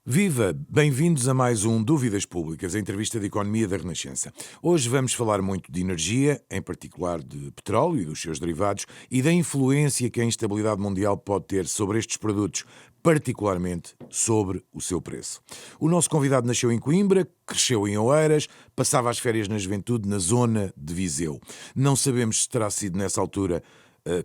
Viva! Bem-vindos a mais um Dúvidas Públicas, a entrevista de economia da Renascença. Hoje vamos falar muito de energia, em particular de petróleo e dos seus derivados, e da influência que a instabilidade mundial pode ter sobre estes produtos, particularmente sobre o seu preço. O nosso convidado nasceu em Coimbra, cresceu em Oeiras, passava as férias na juventude na zona de Viseu. Não sabemos se terá sido nessa altura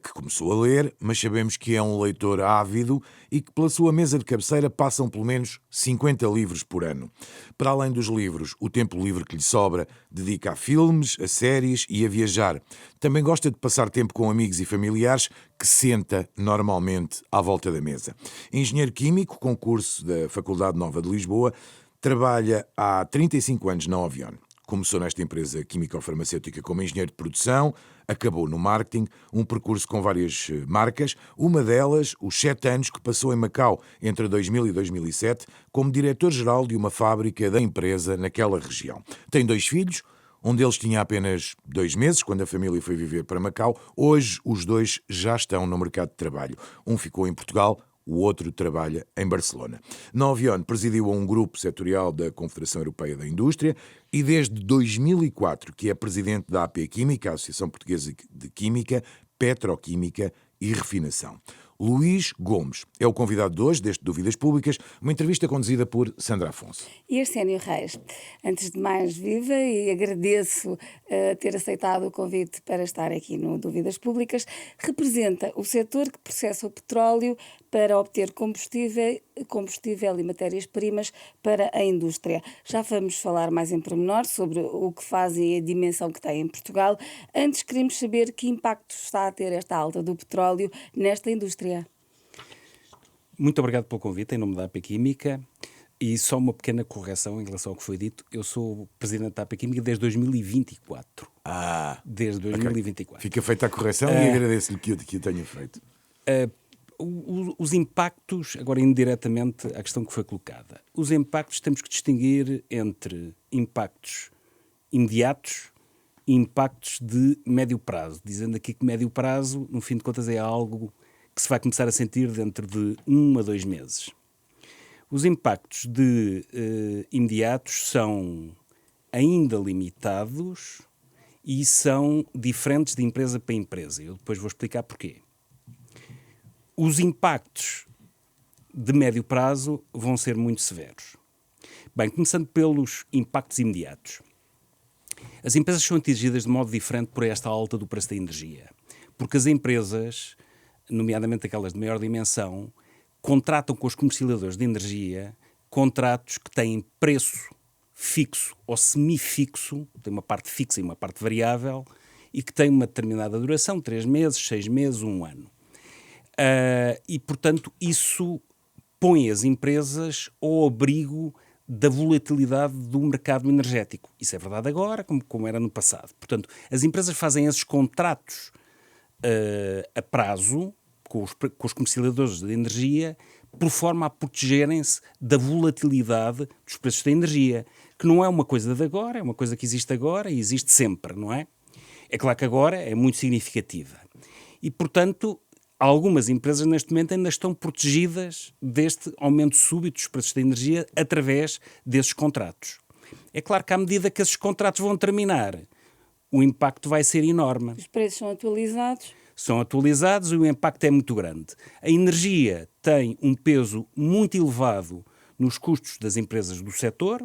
que começou a ler, mas sabemos que é um leitor ávido e que pela sua mesa de cabeceira passam pelo menos 50 livros por ano. Para além dos livros, o tempo livre que lhe sobra dedica a filmes, a séries e a viajar. Também gosta de passar tempo com amigos e familiares que senta normalmente à volta da mesa. Engenheiro químico, concurso da Faculdade Nova de Lisboa, trabalha há 35 anos na Ovion. Começou nesta empresa químico-farmacêutica como engenheiro de produção, acabou no marketing, um percurso com várias marcas, uma delas, os 7 anos que passou em Macau entre 2000 e 2007, como diretor-geral de uma fábrica da empresa naquela região. Tem 2 filhos, um deles tinha apenas 2 meses quando a família foi viver para Macau. Hoje os 2 já estão no mercado de trabalho. Um ficou em Portugal, o outro trabalha em Barcelona. Na Ovion presidiu um grupo setorial da Confederação Europeia da Indústria e desde 2004 que é presidente da AP Química, a Associação Portuguesa de Química, Petroquímica e Refinação. Luís Gomes é o convidado de hoje deste Dúvidas Públicas, uma entrevista conduzida por Sandra Afonso. E Arsénio Reis, antes de mais, viva e agradeço ter aceitado o convite para estar aqui no Dúvidas Públicas. Representa o setor que processa o petróleo para obter combustível e matérias-primas para a indústria. Já vamos falar mais em pormenor sobre o que faz e a dimensão que tem em Portugal. Antes queremos saber que impacto está a ter esta alta do petróleo nesta indústria. Muito obrigado pelo convite, em nome da AP Química. E só uma pequena correção em relação ao que foi dito. Eu sou presidente da AP Química desde 2024. Desde 2024. Okay. Fica feita a correção e agradeço-lhe que o tenha feito. Os impactos, agora indiretamente à questão que foi colocada. Os impactos temos que distinguir entre impactos imediatos e impactos de médio prazo. Dizendo aqui que médio prazo, no fim de contas, é algo que se vai começar a sentir dentro de 1 a 2 meses. Os impactos imediatos são ainda limitados e são diferentes de empresa para empresa. Eu depois vou explicar porquê. Os impactos de médio prazo vão ser muito severos. Bem, começando pelos impactos imediatos. As empresas são atingidas de modo diferente por esta alta do preço da energia. Porque as empresas, nomeadamente aquelas de maior dimensão, contratam com os comercializadores de energia contratos que têm preço fixo ou semifixo, tem uma parte fixa e uma parte variável, e que têm uma determinada duração, 3 meses, 6 meses, 1 ano. E, portanto, isso põe as empresas ao abrigo da volatilidade do mercado energético. Isso é verdade agora, como era no passado. Portanto, as empresas fazem esses contratos a prazo com os comercializadores de energia, por forma a protegerem-se da volatilidade dos preços da energia, que não é uma coisa de agora, é uma coisa que existe agora e existe sempre, não é? É claro que agora é muito significativa. E, portanto, algumas empresas neste momento ainda estão protegidas deste aumento súbito dos preços da energia através desses contratos. É claro que à medida que esses contratos vão terminar, o impacto vai ser enorme. Os preços são atualizados? São atualizados e o impacto é muito grande. A energia tem um peso muito elevado nos custos das empresas do setor,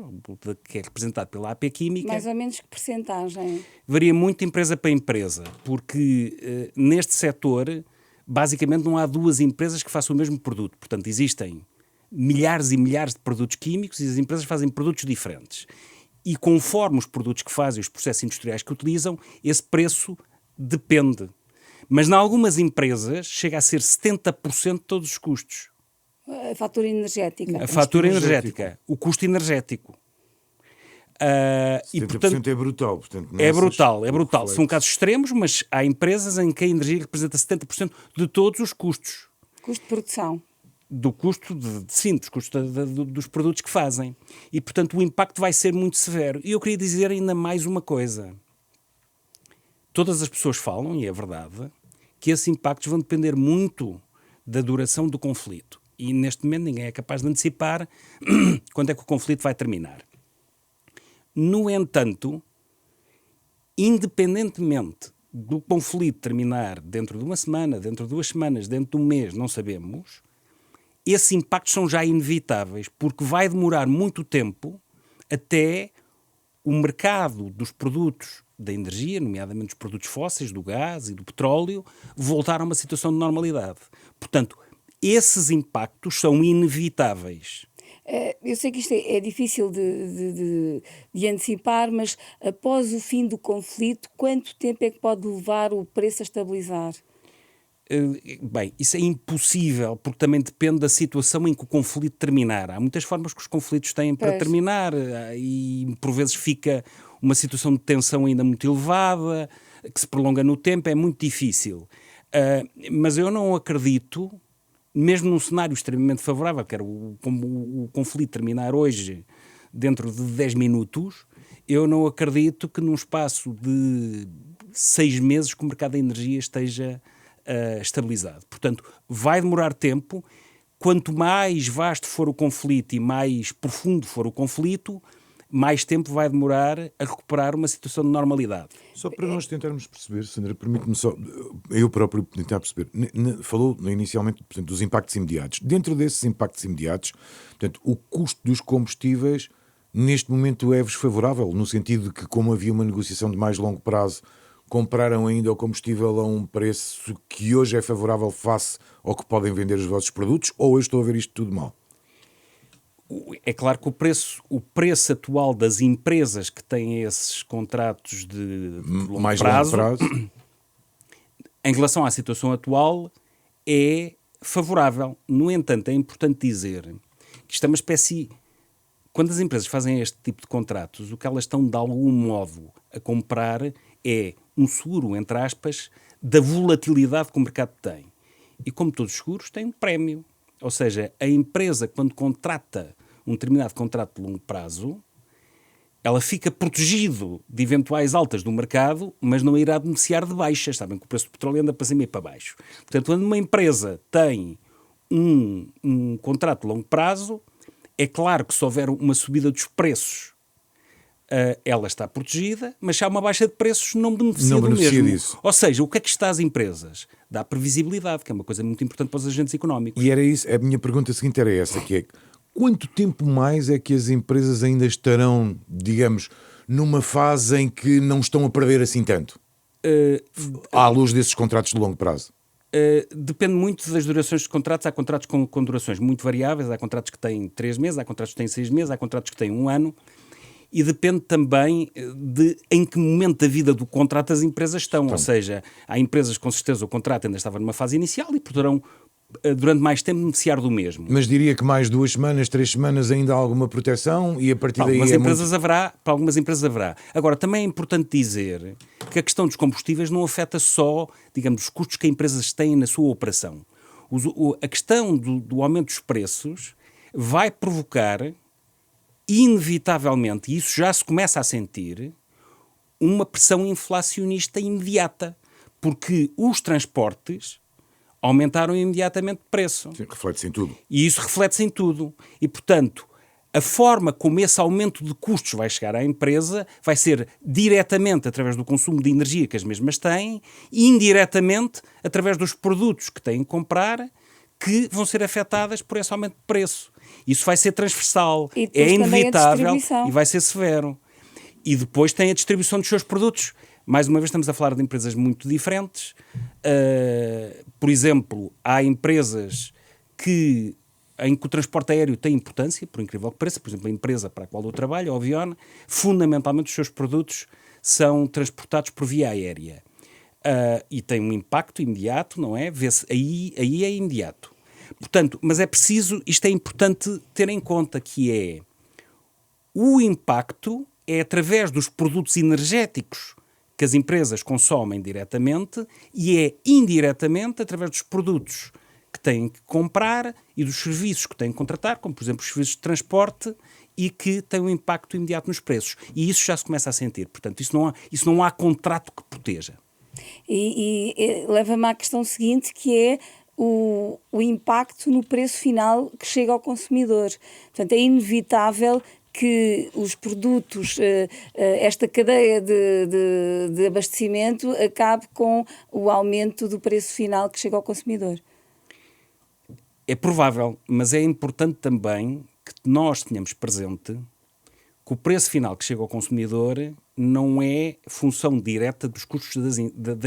que é representado pela AP Química. Mais ou menos que percentagem? Varia muito de empresa para empresa, porque neste setor, basicamente, não há 2 empresas que façam o mesmo produto. Portanto, existem milhares e milhares de produtos químicos e as empresas fazem produtos diferentes. E conforme os produtos que fazem, os processos industriais que utilizam, esse preço depende. Mas, em algumas empresas, chega a ser 70% de todos os custos. A fatura energética. A fatura energética. O custo energético. 70% e, portanto, é brutal. Portanto, é brutal. São casos extremos, mas há empresas em que a energia representa 70% de todos os custos. Custo de produção. Do custo dos custos dos produtos que fazem. E, portanto, o impacto vai ser muito severo. E eu queria dizer ainda mais uma coisa. Todas as pessoas falam, e é verdade, que esses impactos vão depender muito da duração do conflito. E neste momento ninguém é capaz de antecipar quando é que o conflito vai terminar. No entanto, independentemente do conflito terminar dentro de uma semana, dentro de 2 semanas, dentro de um mês, não sabemos, esses impactos são já inevitáveis, porque vai demorar muito tempo até o mercado dos produtos da energia, nomeadamente dos produtos fósseis, do gás e do petróleo, voltar a uma situação de normalidade. Portanto, esses impactos são inevitáveis. Eu sei que isto é difícil de antecipar, mas após o fim do conflito, quanto tempo é que pode levar o preço a estabilizar? Bem, isso é impossível, porque também depende da situação em que o conflito terminar. Há muitas formas que os conflitos têm para Pois. terminar e por vezes fica uma situação de tensão ainda muito elevada, que se prolonga no tempo, é muito difícil. Mas eu não acredito, mesmo num cenário extremamente favorável, que era como o conflito terminar hoje dentro de 10 minutos, eu não acredito que num espaço de 6 meses que o mercado da energia esteja estabilizado. Portanto, vai demorar tempo. Quanto mais vasto for o conflito e mais profundo for o conflito, mais tempo vai demorar a recuperar uma situação de normalidade. Só para nós tentarmos perceber, Sandra, permite-me só, eu próprio tentar perceber, falou inicialmente, portanto, dos impactos imediatos. Dentro desses impactos imediatos, portanto, o custo dos combustíveis, neste momento, é-vos favorável, no sentido de que, como havia uma negociação de mais longo prazo, compraram ainda o combustível a um preço que hoje é favorável face ao que podem vender os vossos produtos, ou eu estou a ver isto tudo mal? É claro que o preço atual das empresas que têm esses contratos de longo Mais prazo, longo prazo? em relação à situação atual, é favorável. No entanto, é importante dizer que isto é uma espécie... Quando as empresas fazem este tipo de contratos, o que elas estão, de algum modo, a comprar é um seguro, entre aspas, da volatilidade que o mercado tem. E como todos os seguros, tem um prémio. Ou seja, a empresa, quando contrata um determinado contrato de longo prazo, ela fica protegido de eventuais altas do mercado, mas não irá beneficiar de baixas. Sabem que o preço do petróleo anda para cima e para baixo. Portanto, quando uma empresa tem um contrato de longo prazo, é claro que se houver uma subida dos preços, ela está protegida, mas se há uma baixa de preços, não beneficia do mesmo. Disso. Ou seja, o que é que está às empresas? Dá previsibilidade, que é uma coisa muito importante para os agentes económicos. E era isso, a minha pergunta seguinte era essa, que é, quanto tempo mais é que as empresas ainda estarão, digamos, numa fase em que não estão a perder assim tanto? À luz desses contratos de longo prazo? Depende muito das durações dos contratos. Há contratos com durações muito variáveis, há contratos que têm 3 meses, há contratos que têm 6 meses, há contratos que têm 1 ano. E depende também de em que momento da vida do contrato as empresas estão. Ou seja, há empresas que com certeza o contrato ainda estava numa fase inicial e poderão, durante mais tempo, beneficiar do mesmo. Mas diria que mais 2 semanas, 3 semanas ainda há alguma proteção e a partir Para daí algumas empresas haverá. Agora, também é importante dizer que a questão dos combustíveis não afeta só, digamos, os custos que as empresas têm na sua operação. A questão do aumento dos preços vai provocar, inevitavelmente, e isso já se começa a sentir, uma pressão inflacionista imediata, porque os transportes aumentaram imediatamente de preço. Sim, reflete-se em tudo. E isso reflete-se em tudo. E, portanto, a forma como esse aumento de custos vai chegar à empresa vai ser diretamente através do consumo de energia que as mesmas têm e indiretamente através dos produtos que têm que comprar, que vão ser afetadas por esse aumento de preço. Isso vai ser transversal, é inevitável e vai ser severo. E depois tem a distribuição dos seus produtos. Mais uma vez estamos a falar de empresas muito diferentes. Por exemplo, há empresas em que o transporte aéreo tem importância, por incrível que pareça. Por exemplo, a empresa para a qual eu trabalho, a Ovion, fundamentalmente os seus produtos são transportados por via aérea. E tem um impacto imediato, não é? Vê-se, aí é imediato. Portanto, mas é preciso, isto é importante ter em conta, que é o impacto é através dos produtos energéticos que as empresas consomem diretamente e é indiretamente através dos produtos que têm que comprar e dos serviços que têm que contratar, como por exemplo os serviços de transporte, e que têm um impacto imediato nos preços. E isso já se começa a sentir. Portanto, isso não há contrato que proteja. E leva-me à questão seguinte, que é o impacto no preço final que chega ao consumidor. Portanto, é inevitável que os produtos, esta cadeia de abastecimento acabe com o aumento do preço final que chega ao consumidor. É provável, mas é importante também que nós tenhamos presente que o preço final que chega ao consumidor não é função direta dos custos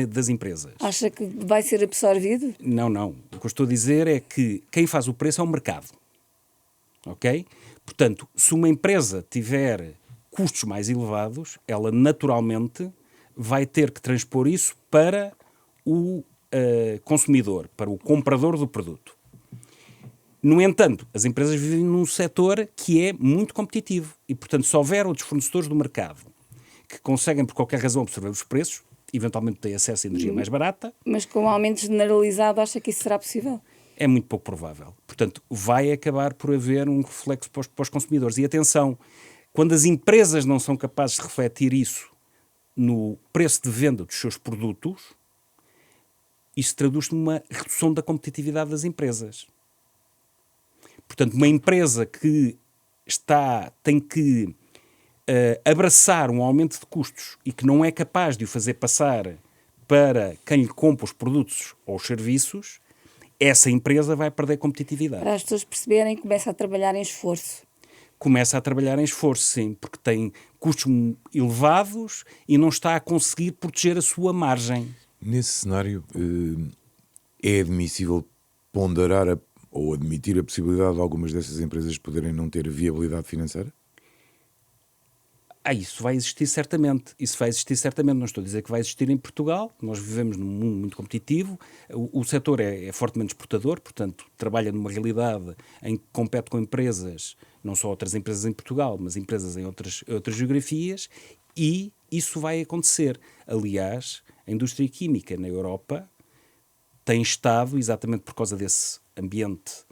das empresas. Acha que vai ser absorvido? Não, não. O que eu estou a dizer é que quem faz o preço é o mercado. Ok? Portanto, se uma empresa tiver custos mais elevados, ela naturalmente vai ter que transpor isso para o consumidor, para o comprador do produto. No entanto, as empresas vivem num setor que é muito competitivo e, portanto, se houver outros fornecedores do mercado que conseguem, por qualquer razão, absorver os preços, eventualmente têm acesso a energia mais barata... Mas com um aumento generalizado, acha que isso será possível? É muito pouco provável. Portanto, vai acabar por haver um reflexo para os consumidores. E atenção, quando as empresas não são capazes de refletir isso no preço de venda dos seus produtos, isso traduz-se numa redução da competitividade das empresas. Portanto, uma empresa que tem que abraçar um aumento de custos e que não é capaz de o fazer passar para quem lhe compra os produtos ou os serviços, essa empresa vai perder competitividade. Para as pessoas perceberem, começa a trabalhar em esforço. Começa a trabalhar em esforço, sim, porque tem custos elevados e não está a conseguir proteger a sua margem. Nesse cenário, é admissível ponderar ou admitir a possibilidade de algumas dessas empresas poderem não ter viabilidade financeira? Isso vai existir certamente. Isso vai existir certamente. Não estou a dizer que vai existir em Portugal. Nós vivemos num mundo muito competitivo. O setor é fortemente exportador, portanto, trabalha numa realidade em que compete com empresas, não só outras empresas em Portugal, mas empresas em outras geografias, e isso vai acontecer. Aliás, a indústria química na Europa tem estado, exatamente por causa desse ambiente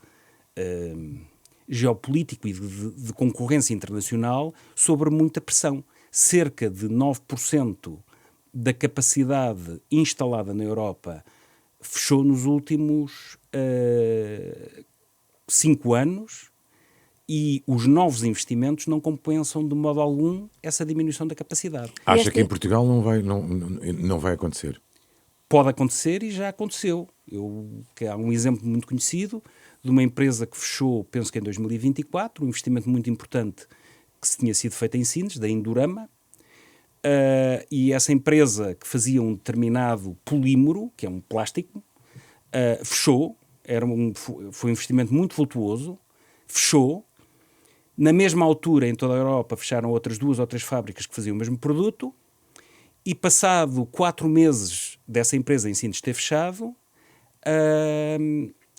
geopolítico e de concorrência internacional, sobre muita pressão. Cerca de 9% da capacidade instalada na Europa fechou nos últimos 5 anos e os novos investimentos não compensam de modo algum essa diminuição da capacidade. Acha que em Portugal não vai acontecer? Pode acontecer e já aconteceu. Há um exemplo muito conhecido de uma empresa que fechou, penso que em 2024, um investimento muito importante que tinha sido feito em Sines, da Indorama, e essa empresa que fazia um determinado polímero, que é um plástico, fechou, foi um investimento muito vultuoso, fechou. Na mesma altura, em toda a Europa, fecharam outras 2 ou 3 fábricas que faziam o mesmo produto, e passado 4 meses dessa empresa em Sines ter fechado,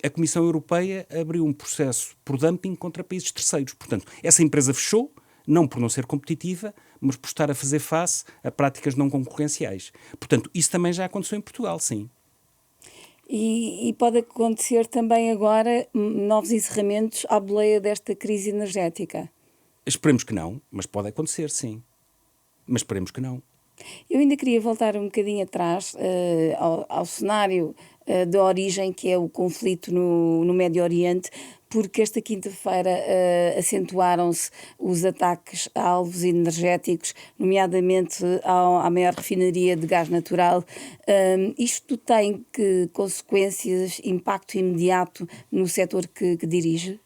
a Comissão Europeia abriu um processo por dumping contra países terceiros. Portanto, essa empresa fechou, não por não ser competitiva, mas por estar a fazer face a práticas não concorrenciais. Portanto, isso também já aconteceu em Portugal, sim. E pode acontecer também agora novos encerramentos à boleia desta crise energética? Esperemos que não, mas pode acontecer, sim. Mas esperemos que não. Eu ainda queria voltar um bocadinho atrás ao cenário de origem, que é o conflito no Médio Oriente, porque esta quinta-feira acentuaram-se os ataques a alvos energéticos, nomeadamente à maior refinaria de gás natural. Isto tem consequências, impacto imediato no setor que dirige?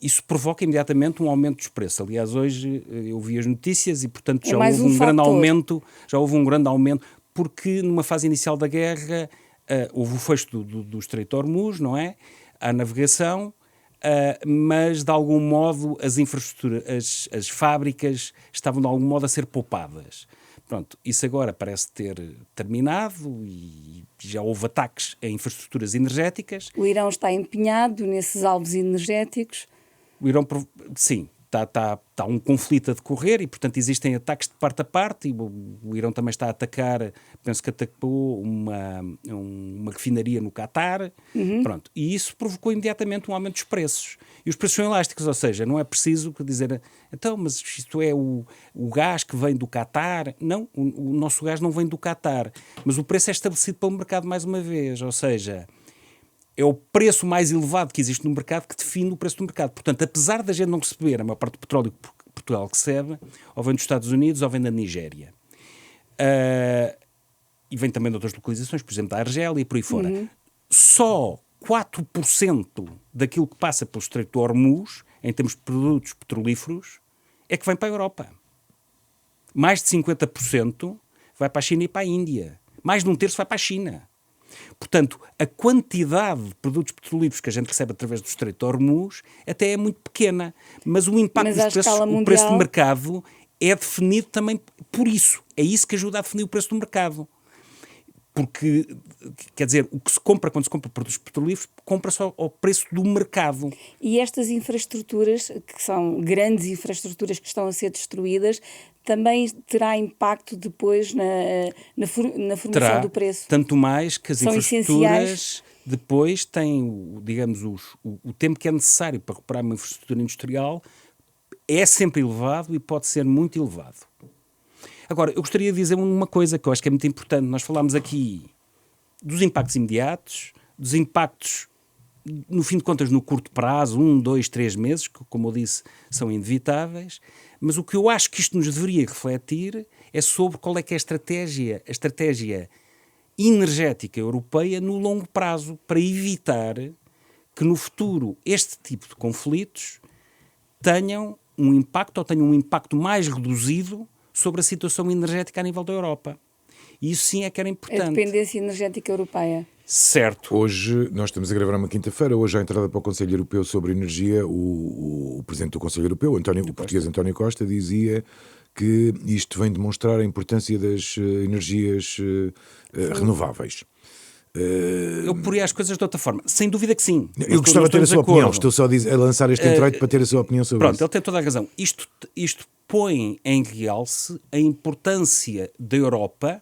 Isso provoca imediatamente um aumento dos preços. Aliás, hoje eu vi as notícias e, portanto, já houve um grande aumento, porque numa fase inicial da guerra houve o fecho do Estreito de Hormuz, não é? A navegação, mas de algum modo as infraestruturas, as fábricas estavam de algum modo a ser poupadas. Pronto, isso agora parece ter terminado e já houve ataques a infraestruturas energéticas. O Irão está empenhado nesses alvos energéticos? O Irão, sim, está um conflito a decorrer e, portanto, existem ataques de parte a parte, e o Irão também está a atacar, penso que atacou uma refinaria no Catar, pronto, e isso provocou imediatamente um aumento dos preços. E os preços são elásticos, ou seja, não é preciso dizer, então, mas isto é o gás que vem do Catar. Não, o nosso gás não vem do Catar, mas o preço é estabelecido pelo mercado mais uma vez, ou seja, é o preço mais elevado que existe no mercado que define o preço do mercado. Portanto, apesar da gente não receber a maior parte do petróleo que Portugal recebe, ou vem dos Estados Unidos ou vem da Nigéria. E vem também de outras localizações, por exemplo, da Argélia e por aí fora. Só 4% daquilo que passa pelo Estreito de Hormuz, em termos de produtos petrolíferos, é que vem para a Europa. Mais de 50% vai para a China e para a Índia. Mais de um terço vai para a China. Portanto, a quantidade de produtos petrolíferos que a gente recebe através do Estreito de Hormuz até é muito pequena. Mas o impacto dos preços, o preço de mercado é definido também por isso. É isso que ajuda a definir o preço do mercado. Porque, quer dizer, o que se compra quando se compra produtos petrolíferos, compra-se ao preço do mercado. E estas infraestruturas, que são grandes infraestruturas que estão a ser destruídas, também terá impacto depois na formação do preço? Tanto mais que as são infraestruturas essenciais. depois têm, digamos, o tempo que é necessário para recuperar uma infraestrutura industrial é sempre elevado e pode ser muito elevado. Agora, eu gostaria de dizer uma coisa que eu acho que é muito importante. Nós falámos aqui dos impactos imediatos, dos impactos, no fim de contas, no curto prazo, 1, 2, 3 meses, que, como eu disse, são inevitáveis. Mas o que eu acho que isto nos deveria refletir é sobre qual é que é a estratégia energética europeia no longo prazo, para evitar que no futuro este tipo de conflitos tenham um impacto mais reduzido sobre a situação energética a nível da Europa. E isso sim é que era importante. A dependência energética europeia. Certo. Hoje, nós estamos a gravar uma quinta-feira, hoje à entrada para o Conselho Europeu sobre Energia, o Presidente do Conselho Europeu, o português António Costa, dizia que isto vem demonstrar a importância das energias renováveis. Eu poria as coisas de outra forma. Sem dúvida que sim. Eu gostava de ter a sua opinião. Estou só a lançar este introito para ter a sua opinião sobre isso. Pronto, ele tem toda a razão. Isto põe em realce a importância da Europa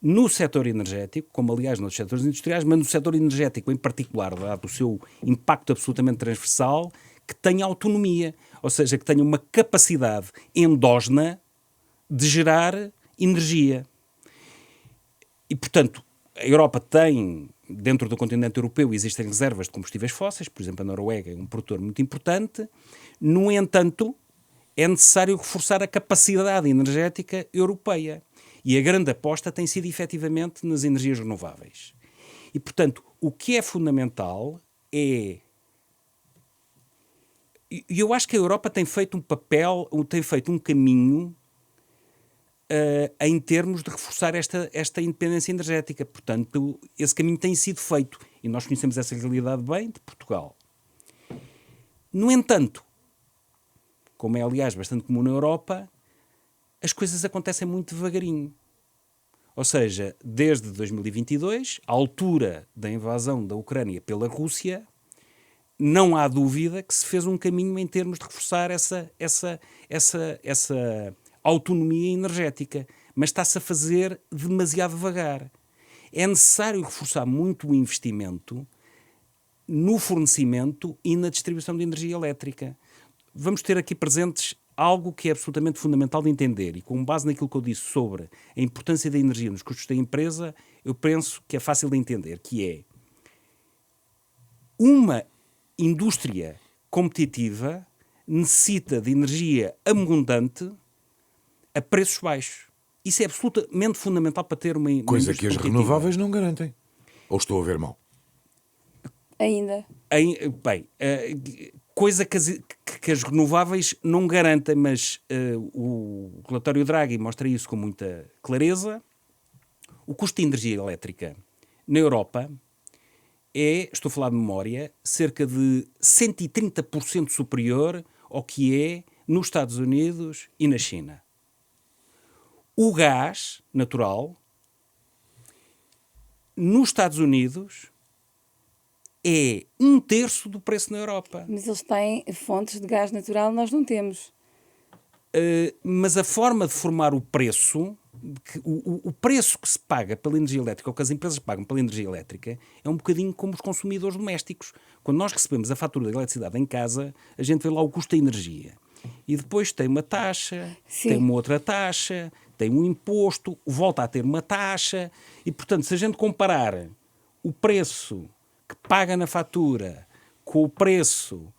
no setor energético, como aliás nos setores industriais, mas no setor energético em particular, dado o seu impacto absolutamente transversal, que tenha autonomia, ou seja, que tenha uma capacidade endógena de gerar energia. E, portanto, a Europa tem, dentro do continente europeu, existem reservas de combustíveis fósseis, por exemplo, a Noruega é um produtor muito importante. No entanto, é necessário reforçar a capacidade energética europeia. E a grande aposta tem sido, efetivamente, nas energias renováveis. E, portanto, o que é fundamental é... E eu acho que a Europa tem feito um caminho em termos de reforçar esta independência energética. Portanto, esse caminho tem sido feito. E nós conhecemos essa realidade bem de Portugal. No entanto, como é, aliás, bastante comum na Europa, as coisas acontecem muito devagarinho. Ou seja, desde 2022, à altura da invasão da Ucrânia pela Rússia, não há dúvida que se fez um caminho em termos de reforçar essa autonomia energética, mas está-se a fazer demasiado devagar. É necessário reforçar muito o investimento no fornecimento e na distribuição de energia elétrica. Vamos ter aqui presentes algo que é absolutamente fundamental de entender, e com base naquilo que eu disse sobre a importância da energia nos custos da empresa, eu penso que é fácil de entender, que é uma indústria competitiva necessita de energia abundante a preços baixos. Isso é absolutamente fundamental para ter uma coisa que as renováveis não garantem. Ou estou a ver mal? Ainda. Bem, coisa que as renováveis não garantem, mas o relatório Draghi mostra isso com muita clareza. O custo de energia elétrica na Europa é, estou a falar de memória, cerca de 130% superior ao que é nos Estados Unidos e na China. O gás natural nos Estados Unidos é 1/3 do preço na Europa. Mas eles têm fontes de gás natural, nós não temos. Mas a forma de formar o preço, o preço que se paga pela energia elétrica, ou que as empresas pagam pela energia elétrica, é um bocadinho como os consumidores domésticos. Quando nós recebemos a fatura da eletricidade em casa, a gente vê lá o custo da energia. E depois tem uma taxa, Sim. tem uma outra taxa, tem um imposto, volta a ter uma taxa. E, portanto, se a gente comparar o preço que paga na fatura com o preço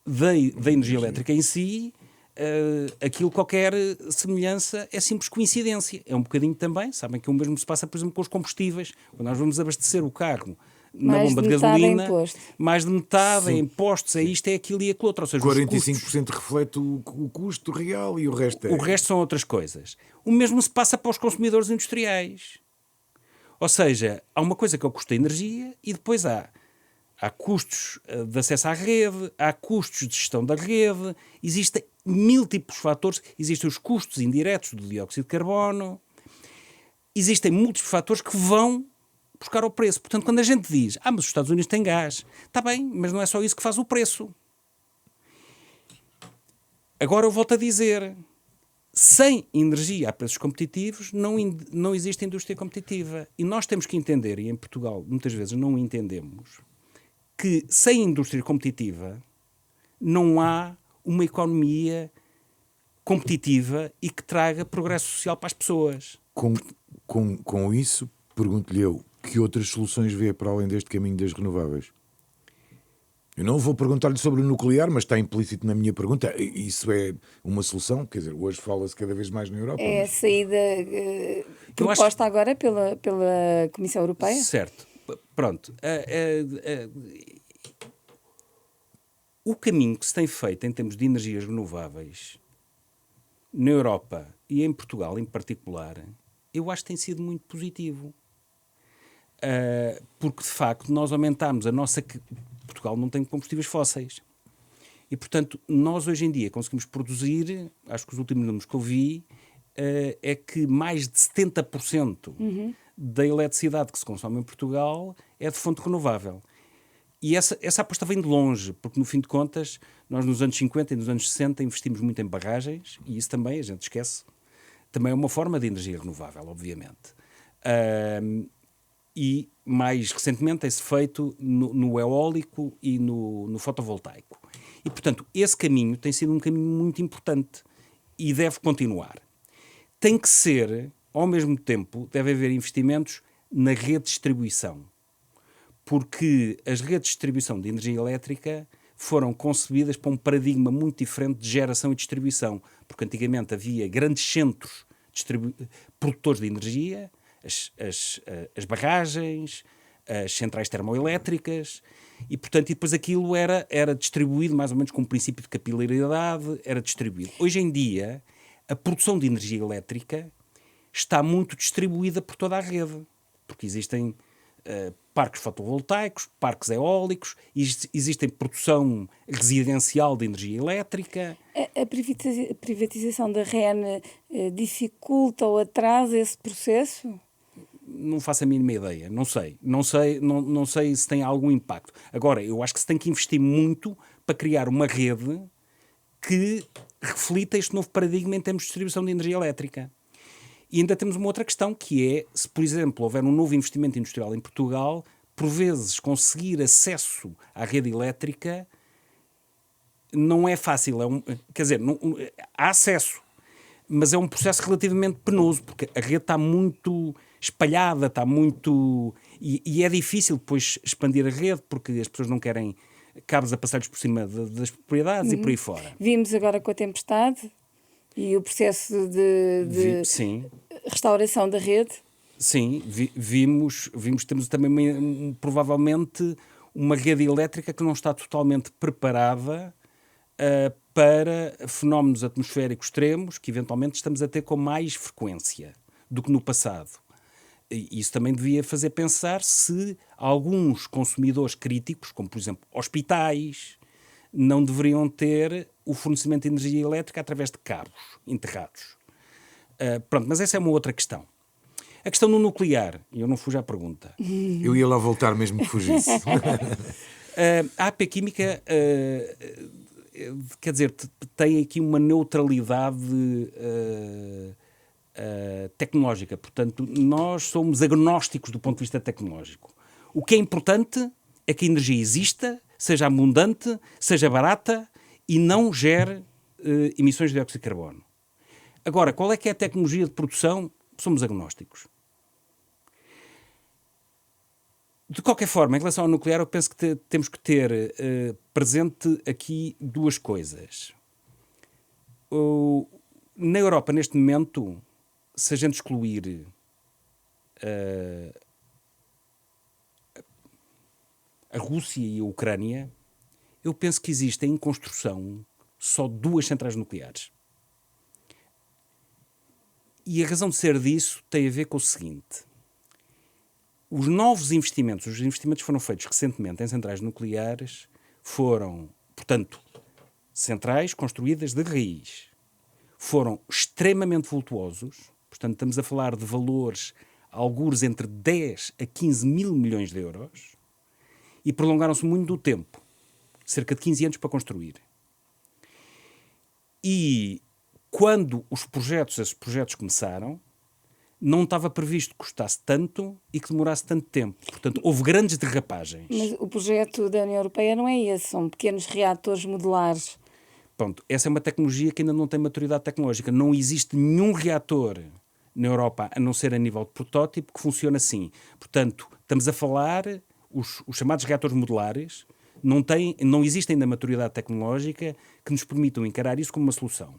da energia elétrica em si, aquilo, qualquer semelhança é simples coincidência. É um bocadinho também, sabem que o mesmo se passa, por exemplo, com os combustíveis. Quando nós vamos abastecer o carro na Mais bomba de de metade é gasolina, imposto. mais de metade é impostos, é isto, é aquilo e aquilo outro. Ou seja, os 45% custos, reflete o custo real e o resto é... o resto são outras coisas. O mesmo se passa para os consumidores industriais. Ou seja, há uma coisa que é o custo da energia e depois há custos de acesso à rede, há custos de gestão da rede, existem múltiplos fatores, existem os custos indiretos do dióxido de carbono, existem múltiplos fatores que vão buscar o preço. Portanto, quando a gente diz, mas os Estados Unidos têm gás, está bem, mas não é só isso que faz o preço. Agora eu volto a dizer, sem energia a preços competitivos, não existe indústria competitiva. E nós temos que entender, e em Portugal muitas vezes não entendemos, que sem indústria competitiva não há uma economia competitiva e que traga progresso social para as pessoas. Com isso, pergunto-lhe eu, que outras soluções vê para além deste caminho das renováveis? Eu não vou perguntar-lhe sobre o nuclear, mas está implícito na minha pergunta. Isso é uma solução? Quer dizer, hoje fala-se cada vez mais na Europa. É a Mas... saída proposta agora pela Comissão Europeia? Certo. Pronto. O caminho que se tem feito em termos de energias renováveis na Europa e em Portugal em particular, eu acho que tem sido muito positivo. Porque, de facto, nós aumentámos a nossa... Portugal não tem combustíveis fósseis. E, portanto, nós hoje em dia conseguimos produzir, acho que os últimos números que eu vi, é que mais de 70% da eletricidade que se consome em Portugal é de fonte renovável. E essa aposta vem de longe, porque, no fim de contas, nós nos anos 50 e nos anos 60 investimos muito em barragens, e isso também, a gente esquece, também é uma forma de energia renovável, obviamente. E, mais recentemente, tem-se feito no eólico e no fotovoltaico. E, portanto, esse caminho tem sido um caminho muito importante e deve continuar. Tem que ser, ao mesmo tempo, deve haver investimentos na rede de distribuição. Porque as redes de distribuição de energia elétrica foram concebidas para um paradigma muito diferente de geração e distribuição. Porque antigamente havia grandes centros produtores de energia, as barragens, as centrais termoelétricas, e, portanto, e depois aquilo era distribuído mais ou menos com um princípio de capilaridade, era distribuído. Hoje em dia, a produção de energia elétrica está muito distribuída por toda a rede, porque existem parques fotovoltaicos, parques eólicos, existem produção residencial de energia elétrica. A privatização da REN dificulta ou atrasa esse processo? Não faço a mínima ideia, não sei se tem algum impacto. Agora, eu acho que se tem que investir muito para criar uma rede que reflita este novo paradigma em termos de distribuição de energia elétrica. E ainda temos uma outra questão, que é, se, por exemplo, houver um novo investimento industrial em Portugal, por vezes conseguir acesso à rede elétrica não é fácil. Quer dizer, há acesso, mas é um processo relativamente penoso, porque a rede está muito espalhada, está muito... E é difícil depois expandir a rede, porque as pessoas não querem cabos a passar-lhes por cima das propriedades e por aí fora. Vimos agora com a tempestade e o processo de restauração da rede. Sim, temos também provavelmente uma rede elétrica que não está totalmente preparada para fenómenos atmosféricos extremos que eventualmente estamos a ter com mais frequência do que no passado. E isso também devia fazer pensar se alguns consumidores críticos, como por exemplo hospitais, não deveriam ter o fornecimento de energia elétrica através de cabos enterrados. Mas essa é uma outra questão. A questão do nuclear, e eu não fujo à pergunta. Eu ia lá voltar mesmo que fugisse. A AP Química, quer dizer, tem aqui uma neutralidade tecnológica. Portanto, nós somos agnósticos do ponto de vista tecnológico. O que é importante é que a energia exista, seja abundante, seja barata e não gere emissões de dióxido de carbono. Agora, qual é que é a tecnologia de produção? Somos agnósticos. De qualquer forma, em relação ao nuclear, eu penso que temos que ter presente aqui duas coisas. Na Europa, neste momento, se a gente excluir a Rússia e a Ucrânia, eu penso que existem em construção só 2 centrais nucleares. E a razão de ser disso tem a ver com o seguinte. Os novos investimentos, os investimentos que foram feitos recentemente em centrais nucleares, foram, portanto, centrais construídas de raiz. Foram extremamente vultuosos, portanto, estamos a falar de valores, algures entre 10 a 15 mil milhões de euros, e prolongaram-se muito do tempo, cerca de 15 anos para construir. E quando esses projetos começaram, não estava previsto que custasse tanto e que demorasse tanto tempo. Portanto, houve grandes derrapagens. Mas o projeto da União Europeia não é esse, são pequenos reatores modulares. Pronto, essa é uma tecnologia que ainda não tem maturidade tecnológica. Não existe nenhum reator na Europa, a não ser a nível de protótipo, que funcione assim. Portanto, estamos a falar, os chamados reatores modulares, não existe ainda maturidade tecnológica que nos permitam encarar isso como uma solução.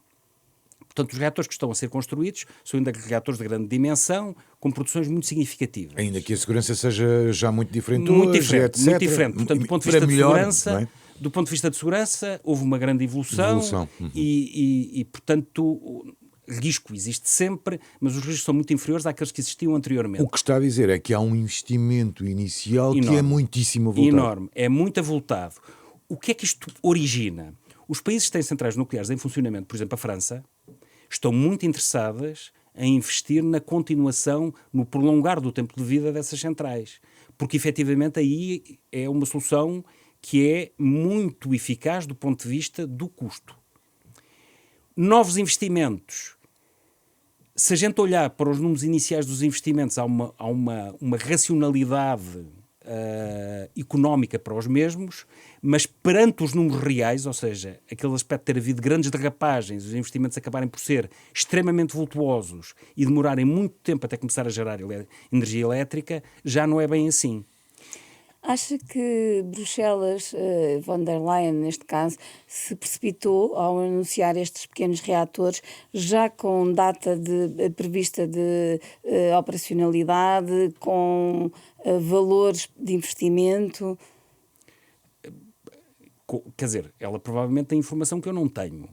Portanto, os reatores que estão a ser construídos são ainda reatores de grande dimensão, com produções muito significativas. Ainda que a segurança seja já muito diferente Muito hoje, diferente, etc. muito diferente. Portanto, do ponto de vista melhor, de segurança, não é? do ponto de vista de segurança, houve uma grande evolução. Uhum. E, portanto, risco existe sempre, mas os riscos são muito inferiores àqueles que existiam anteriormente. O que está a dizer é que há um investimento inicial Enorme. que é muitíssimo avultado. Enorme, é muito avultado. O que é que isto origina? Os países que têm centrais nucleares em funcionamento, por exemplo, a França, estão muito interessadas em investir na continuação, no prolongar do tempo de vida dessas centrais. Porque, efetivamente, aí é uma solução que é muito eficaz do ponto de vista do custo. Novos investimentos. Se a gente olhar para os números iniciais dos investimentos, há uma racionalidade económica para os mesmos, mas perante os números reais, ou seja, aquele aspecto de ter havido grandes derrapagens, os investimentos acabarem por ser extremamente vultuosos e demorarem muito tempo até começar a gerar energia elétrica, já não é bem assim. Acha que Bruxelas, von der Leyen neste caso, se precipitou ao anunciar estes pequenos reatores já com data prevista de operacionalidade, com valores de investimento? Quer dizer, ela provavelmente tem informação que eu não tenho.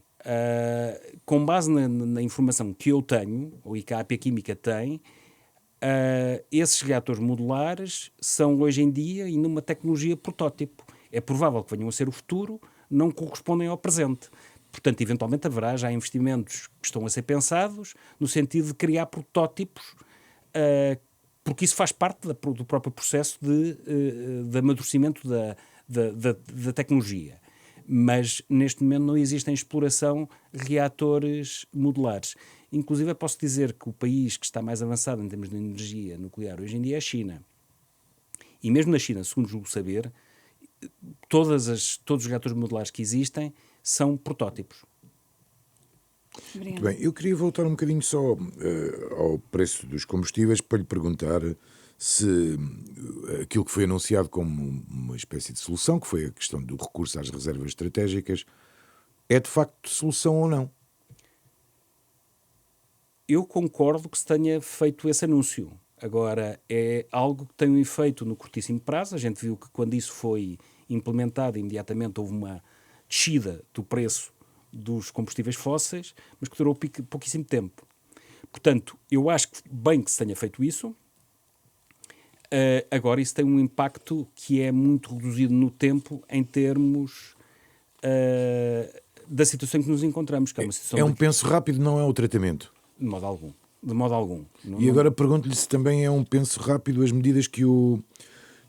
Com base na informação que eu tenho, ou que a AP Química tem, esses reatores modulares são hoje em dia ainda uma tecnologia protótipo. É provável que venham a ser o futuro, não correspondem ao presente. Portanto, eventualmente haverá já investimentos que estão a ser pensados no sentido de criar protótipos, porque isso faz parte do próprio processo de amadurecimento da tecnologia. Mas, neste momento, não existe em exploração reatores modulares. Inclusive, posso dizer que o país que está mais avançado em termos de energia nuclear hoje em dia é a China. E mesmo na China, segundo julgo saber, todos os reatores modulares que existem são protótipos. Muito bem, eu queria voltar um bocadinho só ao preço dos combustíveis para lhe perguntar se aquilo que foi anunciado como uma espécie de solução, que foi a questão do recurso às reservas estratégicas, é de facto solução ou não? Eu concordo que se tenha feito esse anúncio. Agora, é algo que tem um efeito no curtíssimo prazo. A gente viu que quando isso foi implementado, imediatamente houve uma descida do preço dos combustíveis fósseis, mas que durou pouquíssimo tempo. Portanto, eu acho que bem que se tenha feito isso. Agora, isso tem um impacto que é muito reduzido no tempo em termos da situação em que nos encontramos. Que é uma situação penso rápido, não é o tratamento? De modo algum. de modo algum. E agora pergunto-lhe se também é um penso rápido as medidas que o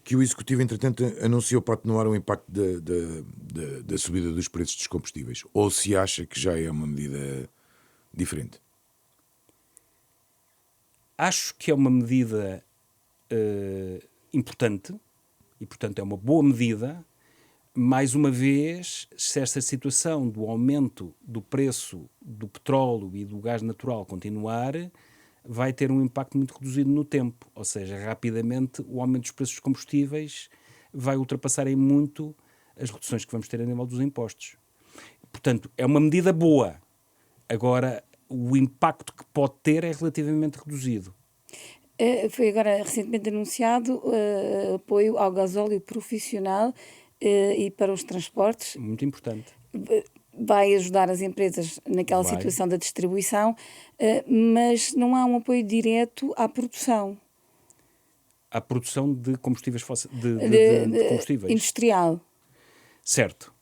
Executivo, entretanto, anunciou para atenuar o impacto da subida dos preços dos combustíveis. Ou se acha que já é uma medida diferente? Acho que é uma medida importante e, portanto, é uma boa medida. Mais uma vez, se esta situação do aumento do preço do petróleo e do gás natural continuar, vai ter um impacto muito reduzido no tempo. Ou seja, rapidamente o aumento dos preços dos combustíveis vai ultrapassar em muito as reduções que vamos ter a nível dos impostos. Portanto, é uma medida boa. Agora, o impacto que pode ter é relativamente reduzido. Foi agora recentemente anunciado apoio ao gasóleo profissional e para os transportes. Muito importante. Vai ajudar as empresas naquela situação da distribuição, mas não há um apoio direto à produção. À produção de combustíveis de combustíveis. Industrial. Certo.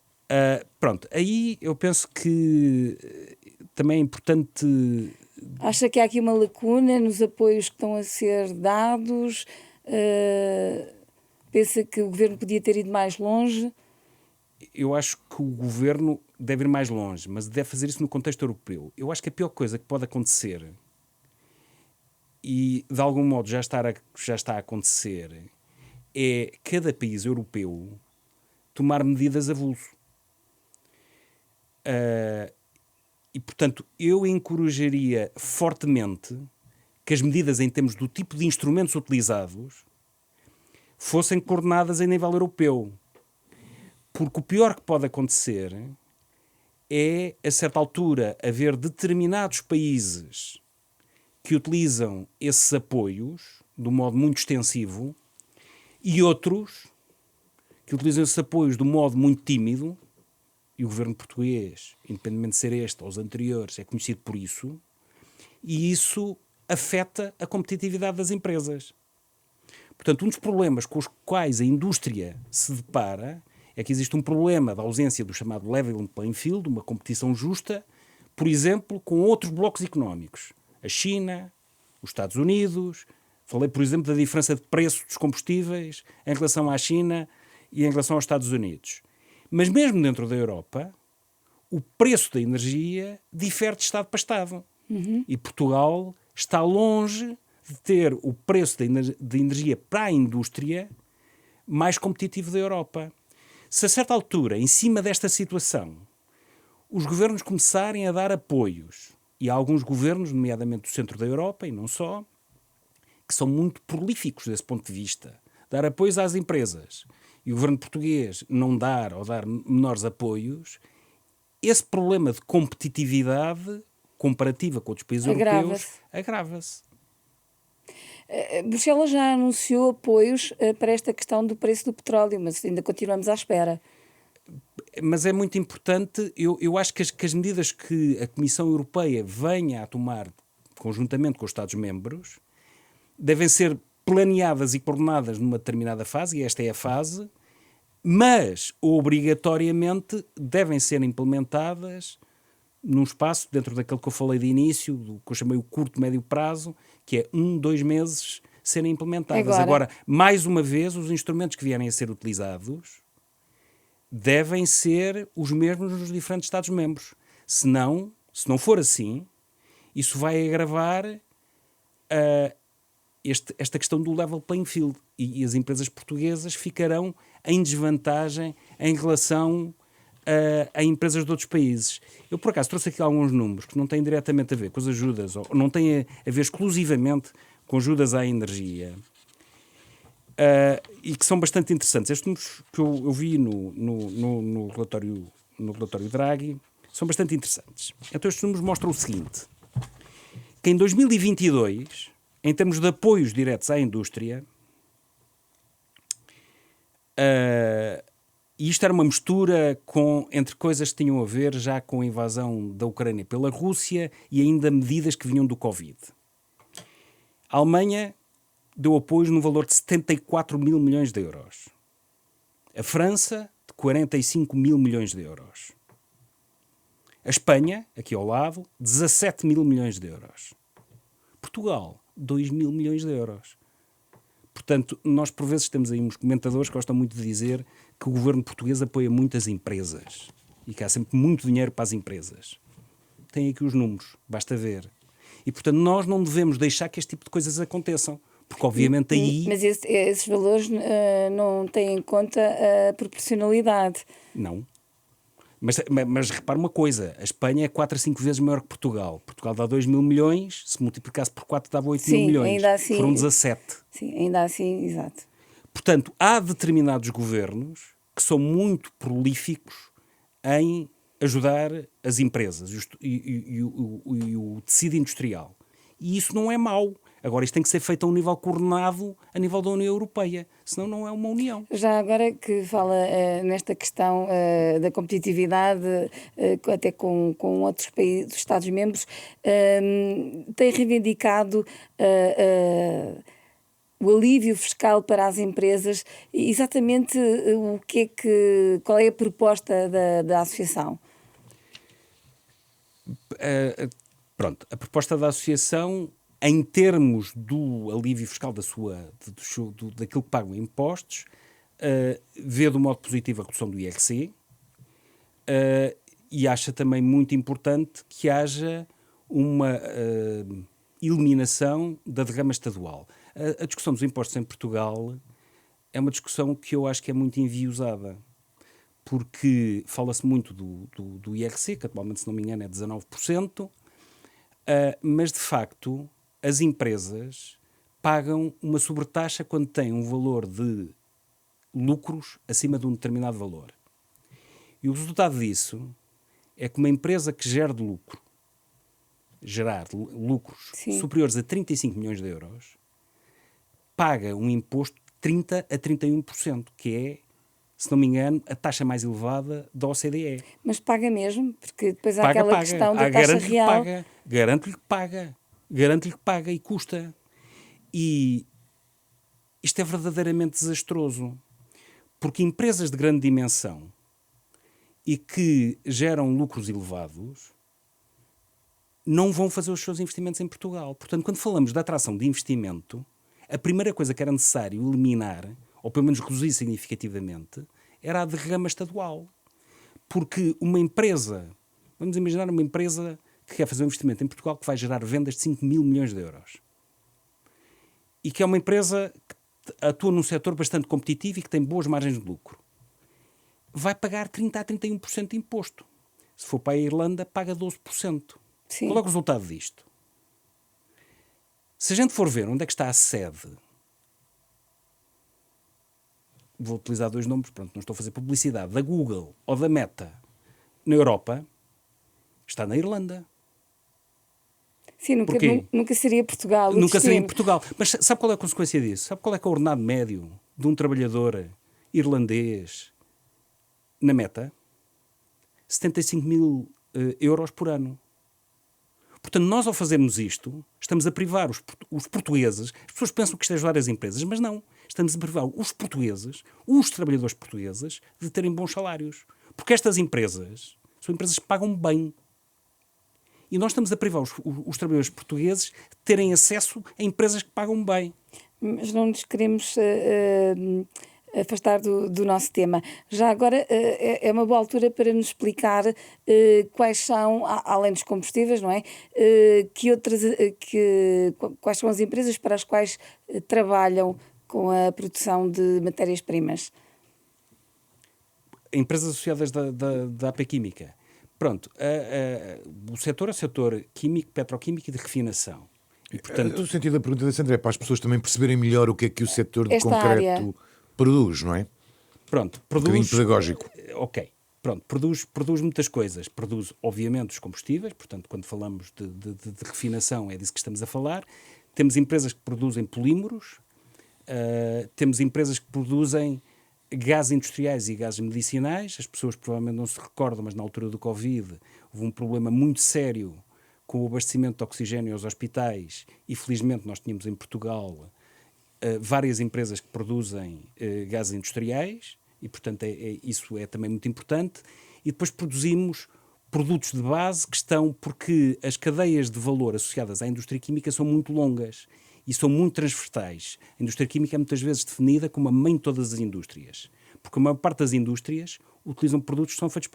Pronto, aí eu penso que também é importante... Acha que há aqui uma lacuna nos apoios que estão a ser dados? Pensa que o governo podia ter ido mais longe? Eu acho que o governo deve ir mais longe, mas deve fazer isso no contexto europeu. Eu acho que a pior coisa que pode acontecer, e de algum modo já está a acontecer, é cada país europeu tomar medidas a avulso. E, portanto, eu encorajaria fortemente que as medidas em termos do tipo de instrumentos utilizados fossem coordenadas em nível europeu. Porque o pior que pode acontecer é, a certa altura, haver determinados países que utilizam esses apoios de um modo muito extensivo e outros que utilizam esses apoios de um modo muito tímido, e o governo português, independentemente de ser este ou os anteriores, é conhecido por isso, e isso afeta a competitividade das empresas. Portanto, um dos problemas com os quais a indústria se depara é que existe um problema da ausência do chamado level playing field, uma competição justa, por exemplo, com outros blocos económicos. A China, os Estados Unidos. Falei, por exemplo, da diferença de preço dos combustíveis em relação à China e em relação aos Estados Unidos. Mas mesmo dentro da Europa, o preço da energia difere de Estado para Estado. E Portugal está longe de ter o preço de energia para a indústria mais competitivo da Europa. Se a certa altura, em cima desta situação, os governos começarem a dar apoios, e há alguns governos, nomeadamente do centro da Europa, e não só, que são muito prolíficos desse ponto de vista, dar apoios às empresas, e o governo português não dar ou dar menores apoios, esse problema de competitividade comparativa com outros países europeus agrava-se. Bruxelas já anunciou apoios para esta questão do preço do petróleo, mas ainda continuamos à espera. Mas é muito importante, eu acho que as medidas que a Comissão Europeia venha a tomar conjuntamente com os Estados-membros devem ser planeadas e coordenadas numa determinada fase, e esta é a fase, mas obrigatoriamente devem ser implementadas num espaço, dentro daquele que eu falei de início, do que eu chamei o curto, médio prazo, que é 2 meses serem implementadas. Agora, mais uma vez, os instrumentos que vierem a ser utilizados devem ser os mesmos nos diferentes Estados-membros. Se não for assim, isso vai agravar esta questão do level playing field, e as empresas portuguesas ficarão em desvantagem em relação a empresas de outros países. Eu, por acaso, trouxe aqui alguns números que não têm diretamente a ver com as ajudas, ou não têm a ver exclusivamente com ajudas à energia, e que são bastante interessantes. Estes números que eu vi no relatório Draghi são bastante interessantes. Então, estes números mostram o seguinte: que em 2022, em termos de apoios diretos à indústria, e isto era uma mistura entre coisas que tinham a ver já com a invasão da Ucrânia pela Rússia e ainda medidas que vinham do Covid. A Alemanha deu apoios no valor de 74 mil milhões de euros. A França, de 45 mil milhões de euros. A Espanha, aqui ao lado, 17 mil milhões de euros. Portugal, 2 mil milhões de euros. Portanto, nós por vezes temos aí uns comentadores que gostam muito de dizer que o governo português apoia muitas empresas e que há sempre muito dinheiro para as empresas. Tem aqui os números, basta ver. E, portanto, nós não devemos deixar que este tipo de coisas aconteçam, porque obviamente aí... Mas esses valores não têm em conta a proporcionalidade. Não. Mas repara uma coisa, a Espanha é 4 a 5 vezes maior que Portugal. Portugal dá 2 mil milhões, se multiplicasse por 4 dava 8 mil milhões. Ainda assim, foram 17. Sim, ainda assim, exato. Portanto, há determinados governos que são muito prolíficos em ajudar as empresas e o tecido industrial. E isso não é mau. Agora, isto tem que ser feito a um nível coordenado a nível da União Europeia, senão não é uma União. Já agora que fala nesta questão da competitividade, até com outros países, Estados-membros, tem reivindicado o alívio fiscal para as empresas. Exatamente qual é a proposta da associação? Pronto, a proposta da associação, em termos do alívio fiscal daquilo que pagam impostos, vê de um modo positivo a redução do IRC e acha também muito importante que haja uma eliminação da derrama estadual. A discussão dos impostos em Portugal é uma discussão que eu acho que é muito enviosada, porque fala-se muito do IRC, que atualmente, se não me engano, é 19%, mas de facto as empresas pagam uma sobretaxa quando têm um valor de lucros acima de um determinado valor. E o resultado disso é que uma empresa que gerar lucros Sim. superiores a 35 milhões de euros paga um imposto de 30% a 31%, que é, se não me engano, a taxa mais elevada da OCDE. Mas paga mesmo? Porque depois há aquela questão da taxa real. Garanto-lhe que paga e custa. E isto é verdadeiramente desastroso, porque empresas de grande dimensão e que geram lucros elevados não vão fazer os seus investimentos em Portugal. Portanto, quando falamos da atração de investimento, a primeira coisa que era necessário eliminar, ou pelo menos reduzir significativamente, era a derrama estadual. Porque uma empresa, vamos imaginar uma empresa que quer fazer um investimento em Portugal que vai gerar vendas de 5 mil milhões de euros. E que é uma empresa que atua num setor bastante competitivo e que tem boas margens de lucro. Vai pagar 30% a 31% de imposto. Se for para a Irlanda, paga 12%. Sim. Qual é o resultado disto? Se a gente for ver onde é que está a sede, vou utilizar 2 nomes, pronto, não estou a fazer publicidade, da Google ou da Meta, na Europa, está na Irlanda. Sim, nunca seria Portugal. Nunca seria Portugal. Mas sabe qual é a consequência disso? Sabe qual é que é o ordenado médio de um trabalhador irlandês na Meta? 75 mil euros por ano. Portanto, nós ao fazermos isto, estamos a privar os portugueses, as pessoas pensam que isto é ajudar as empresas, mas não. Estamos a privar os portugueses, os trabalhadores portugueses, de terem bons salários. Porque estas empresas são empresas que pagam bem. E nós estamos a privar os trabalhadores portugueses de terem acesso a empresas que pagam bem. Mas não nos queremos afastar do nosso tema. Já agora é uma boa altura para nos explicar quais são, além dos combustíveis, não é? Quais são as empresas para as quais trabalham com a produção de matérias-primas? Empresas associadas da AP Química. Pronto, o setor é o setor químico, petroquímico e de refinação. E, portanto, o sentido da pergunta da Sandra é para as pessoas também perceberem melhor o que é que o setor de Esta concreto área produz, não é? Pronto, Um bocadinho pedagógico. Ok, pronto, produz muitas coisas. Produz, obviamente, os combustíveis, portanto, quando falamos de refinação é disso que estamos a falar. Temos empresas que produzem polímeros, temos empresas que produzem gases industriais e gases medicinais. As pessoas provavelmente não se recordam, mas na altura do Covid houve um problema muito sério com o abastecimento de oxigênio aos hospitais e felizmente nós tínhamos em Portugal várias empresas que produzem gases industriais e portanto isso é também muito importante. E depois produzimos produtos de base que estão, porque as cadeias de valor associadas à indústria química são muito longas e são muito transversais. A indústria química é muitas vezes definida como a mãe de todas as indústrias, porque a maior parte das indústrias utilizam produtos que são feitos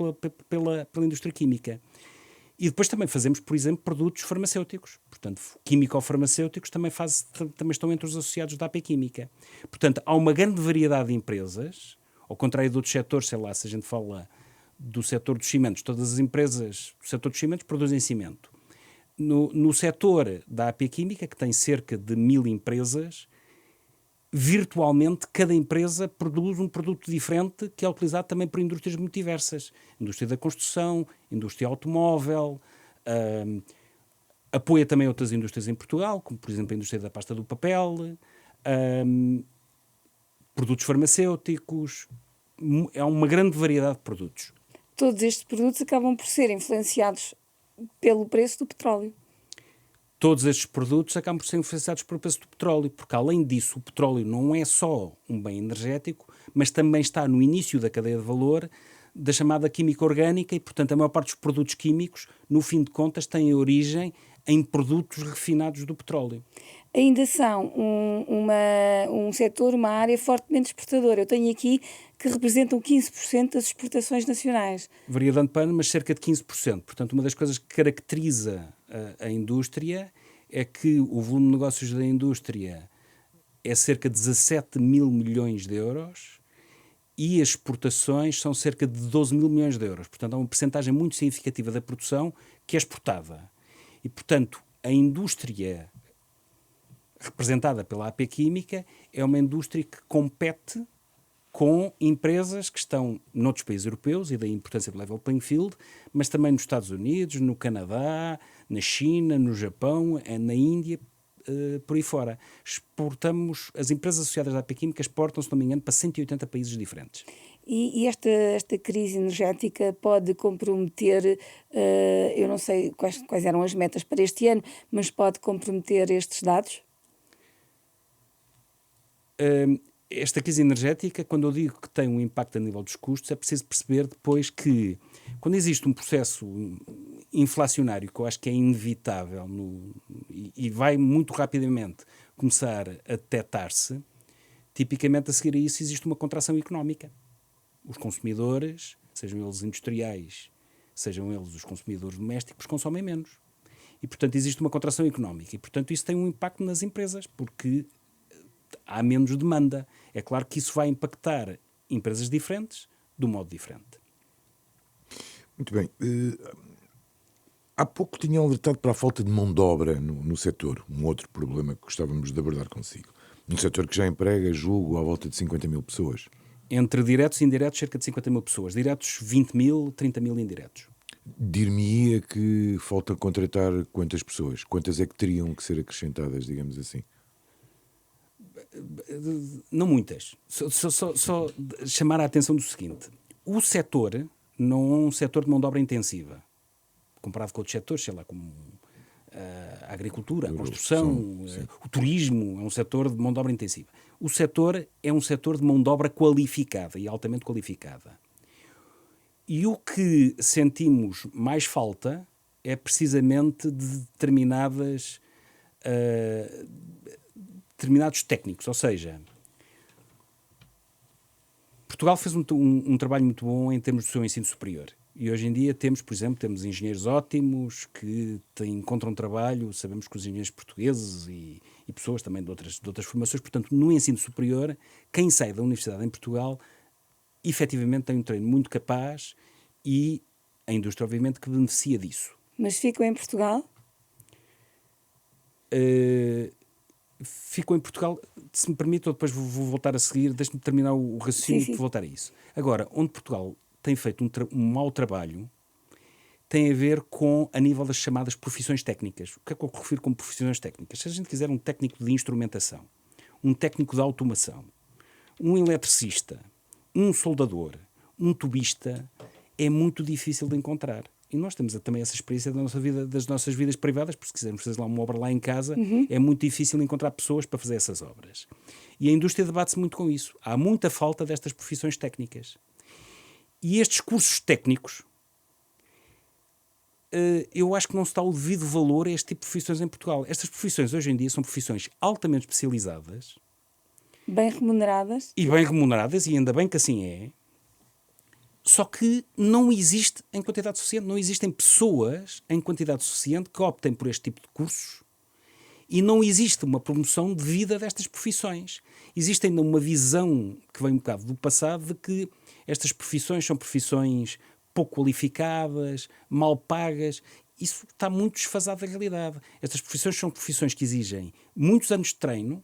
pela indústria química. E depois também fazemos, por exemplo, produtos farmacêuticos. Portanto, químico-farmacêuticos também estão entre os associados da AP Química. Portanto, há uma grande variedade de empresas, ao contrário de outros setores, sei lá, se a gente fala do setor dos cimentos, todas as empresas do setor dos cimentos produzem cimento. No setor da AP Química, que tem cerca de 1000 empresas, virtualmente cada empresa produz um produto diferente que é utilizado também por indústrias muito diversas. Indústria da construção, indústria automóvel, apoia também outras indústrias em Portugal, como por exemplo a indústria da pasta do papel, produtos farmacêuticos, é uma grande variedade de produtos. Todos estes produtos acabam por ser influenciados pelo preço do petróleo. Todos estes produtos acabam por ser influenciados pelo preço do petróleo, porque além disso o petróleo não é só um bem energético, mas também está no início da cadeia de valor da chamada química orgânica e, portanto, a maior parte dos produtos químicos, no fim de contas, têm origem em produtos refinados do petróleo. Ainda são um setor, uma área fortemente exportadora. Eu tenho aqui que representam 15% das exportações nacionais. Varia de ano para ano, mas cerca de 15%. Portanto, uma das coisas que caracteriza a indústria é que o volume de negócios da indústria é cerca de 17 mil milhões de euros e as exportações são cerca de 12 mil milhões de euros. Portanto, há uma percentagem muito significativa da produção que é exportada. E, portanto, a indústria representada pela AP Química é uma indústria que compete com empresas que estão noutros países europeus, e daí a importância do level playing field, mas também nos Estados Unidos, no Canadá, na China, no Japão, na Índia, por aí fora. As empresas associadas à AP Química exportam, se não me engano, para 180 países diferentes. E esta crise energética pode comprometer, eu não sei quais eram as metas para este ano, mas pode comprometer estes dados? Esta crise energética, quando eu digo que tem um impacto a nível dos custos, é preciso perceber depois que, quando existe um processo inflacionário, que eu acho que é inevitável e vai muito rapidamente começar a detectar-se, tipicamente a seguir a isso existe uma contração económica. Os consumidores, sejam eles industriais, sejam eles os consumidores domésticos, consomem menos. E, portanto, existe uma contração económica. E, portanto, isso tem um impacto nas empresas, porque há menos demanda. É claro que isso vai impactar empresas diferentes de um modo diferente. Muito bem. Há pouco tinha alertado para a falta de mão de obra no setor, um outro problema que gostávamos de abordar consigo. Um setor que já emprega, julgo, à volta de 50 mil pessoas. Entre diretos e indiretos, cerca de 50 mil pessoas. Diretos, 20 mil, 30 mil indiretos. Dir-me-ia que falta contratar quantas pessoas? Quantas é que teriam que ser acrescentadas, digamos assim? Não muitas. Só chamar a atenção do seguinte. O setor não é um setor de mão de obra intensiva. Comparado com outros setores, sei lá, como a agricultura, a construção, o turismo, é um setor de mão de obra intensiva. O setor é um setor de mão de obra qualificada e altamente qualificada. E o que sentimos mais falta é precisamente de determinados técnicos, ou seja, Portugal fez um trabalho muito bom em termos do seu ensino superior. E hoje em dia temos, por exemplo, engenheiros ótimos que encontram trabalho, sabemos que os engenheiros portugueses e pessoas também de outras formações, portanto, no ensino superior, quem sai da universidade em Portugal, efetivamente tem um treino muito capaz e a indústria, obviamente, que beneficia disso. Mas ficam em Portugal? Ficam em Portugal, se me permite, ou depois vou voltar a seguir, deixe-me terminar o raciocínio e voltar a isso. Agora, onde Portugal tem feito um mau trabalho tem a ver com a nível das chamadas profissões técnicas. O que é que eu refiro como profissões técnicas? Se a gente quiser um técnico de instrumentação, um técnico de automação, um eletricista, um soldador, um tubista, é muito difícil de encontrar. E nós temos também essa experiência das nossas vidas privadas, porque se quisermos fazer lá uma obra lá em casa, é muito difícil encontrar pessoas para fazer essas obras. E a indústria debate-se muito com isso. Há muita falta destas profissões técnicas. E estes cursos técnicos eu acho que não se dá o devido valor a este tipo de profissões em Portugal. Estas profissões, hoje em dia, são profissões altamente especializadas. Bem remuneradas. E bem remuneradas, e ainda bem que assim é. Só que não existe em quantidade suficiente. Não existem pessoas em quantidade suficiente que optem por este tipo de cursos. E não existe uma promoção de vida destas profissões. Existe ainda uma visão que vem um bocado do passado de que estas profissões são profissões pouco qualificadas, mal pagas. Isso está muito desfasado da realidade. Estas profissões são profissões que exigem muitos anos de treino,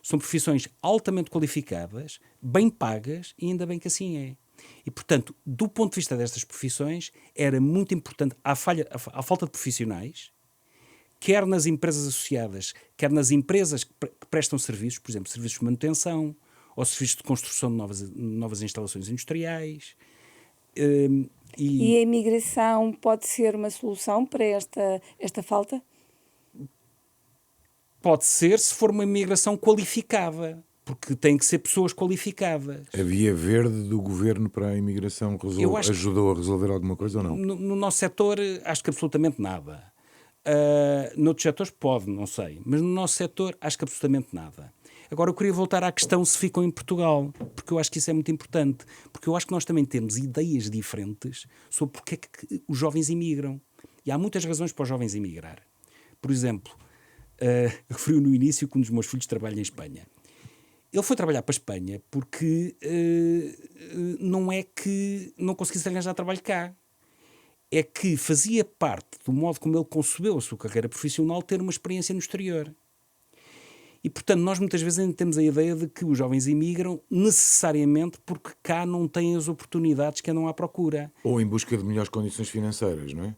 são profissões altamente qualificadas, bem pagas, e ainda bem que assim é. E, portanto, do ponto de vista destas profissões, era muito importante, à falta de profissionais, quer nas empresas associadas, quer nas empresas que prestam serviços, por exemplo, serviços de manutenção, ou serviços de construção de novas instalações industriais. E a imigração pode ser uma solução para esta falta? Pode ser, se for uma imigração qualificada, porque tem que ser pessoas qualificadas. A via verde do governo para a imigração ajudou a resolver alguma coisa ou não? No nosso setor, acho que absolutamente nada. Noutros setores pode, não sei. Mas no nosso setor, acho que absolutamente nada. Agora, eu queria voltar à questão se ficam em Portugal, porque eu acho que isso é muito importante. Porque eu acho que nós também temos ideias diferentes sobre porque é que os jovens imigram. E há muitas razões para os jovens emigrar. Por exemplo, eu referi no início que um dos meus filhos trabalha em Espanha. Ele foi trabalhar para a Espanha porque não é que não conseguisse arranjar trabalho cá. É que fazia parte do modo como ele concebeu a sua carreira profissional ter uma experiência no exterior. E, portanto, nós muitas vezes ainda temos a ideia de que os jovens imigram necessariamente porque cá não têm as oportunidades que andam à procura. Ou em busca de melhores condições financeiras, não é?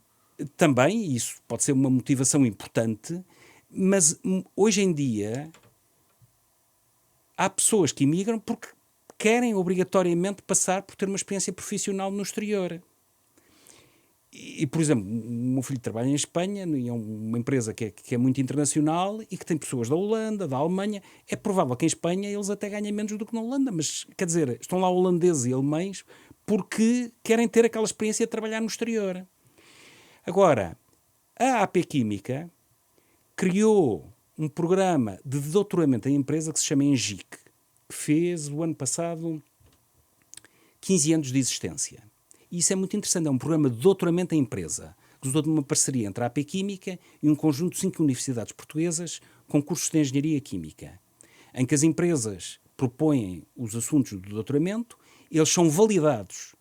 Também, isso pode ser uma motivação importante, mas hoje em dia há pessoas que imigram porque querem obrigatoriamente passar por ter uma experiência profissional no exterior. E, por exemplo, o meu filho trabalha em Espanha, é uma empresa que é muito internacional e que tem pessoas da Holanda, da Alemanha. É provável que em Espanha eles até ganhem menos do que na Holanda, mas, quer dizer, estão lá holandeses e alemães porque querem ter aquela experiência de trabalhar no exterior. Agora, a AP Química criou um programa de doutoramento em empresa que se chama ENGIC, que fez, o ano passado, 15 anos de existência. E isso é muito interessante, é um programa de doutoramento em empresa, que resultou de uma parceria entre a AP Química e um conjunto de 5 universidades portuguesas com cursos de engenharia química, em que as empresas propõem os assuntos do doutoramento, eles são validados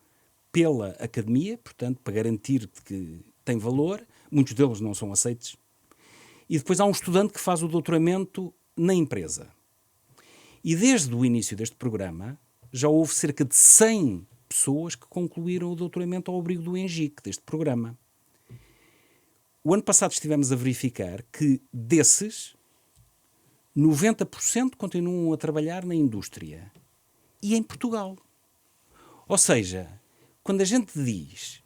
pela academia, portanto, para garantir que têm valor, muitos deles não são aceitos, e depois há um estudante que faz o doutoramento na empresa. E desde o início deste programa, já houve cerca de 100 pessoas que concluíram o doutoramento ao abrigo do ENGIC, deste programa. O ano passado estivemos a verificar que desses, 90% continuam a trabalhar na indústria. E em Portugal. Ou seja, quando a gente diz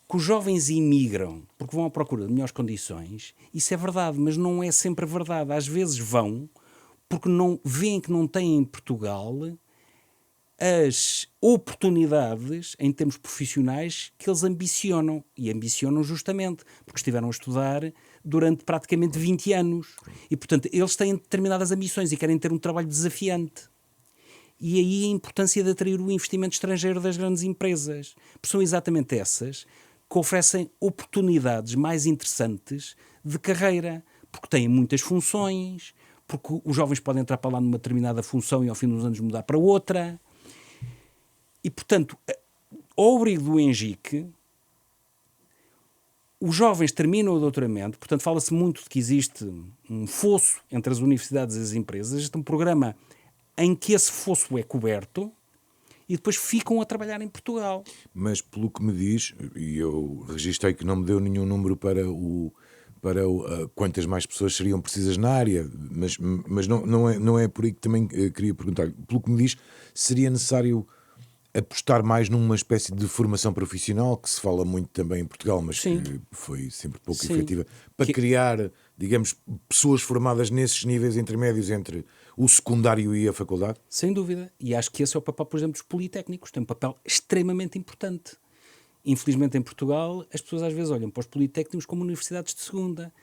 que os jovens imigram porque vão à procura de melhores condições, isso é verdade, mas não é sempre verdade. Às vezes vão porque veem que não têm em Portugal as oportunidades em termos profissionais que eles ambicionam. E ambicionam justamente porque estiveram a estudar durante praticamente 20 anos. E, portanto, eles têm determinadas ambições e querem ter um trabalho desafiante. E aí a importância de atrair o investimento estrangeiro das grandes empresas. Porque são exatamente essas que oferecem oportunidades mais interessantes de carreira. Porque têm muitas funções, porque os jovens podem entrar para lá numa determinada função e ao fim dos anos mudar para outra. E, portanto, ao abrigo do ENGIC, os jovens terminam o doutoramento, portanto, fala-se muito de que existe um fosso entre as universidades e as empresas. Este é um programa em que esse fosso é coberto e depois ficam a trabalhar em Portugal. Mas, pelo que me diz, e eu registrei que não me deu nenhum número para quantas mais pessoas seriam precisas na área, mas não é por aí que também queria perguntar. Pelo que me diz, seria necessário apostar mais numa espécie de formação profissional, que se fala muito também em Portugal, mas Sim. que foi sempre pouco Sim. efetiva, para criar, digamos, pessoas formadas nesses níveis intermédios entre o secundário e a faculdade? Sem dúvida. E acho que esse é o papel, por exemplo, dos politécnicos. Tem um papel extremamente importante. infelizmente em Portugal, as pessoas às vezes olham para os politécnicos como universidades de segunda.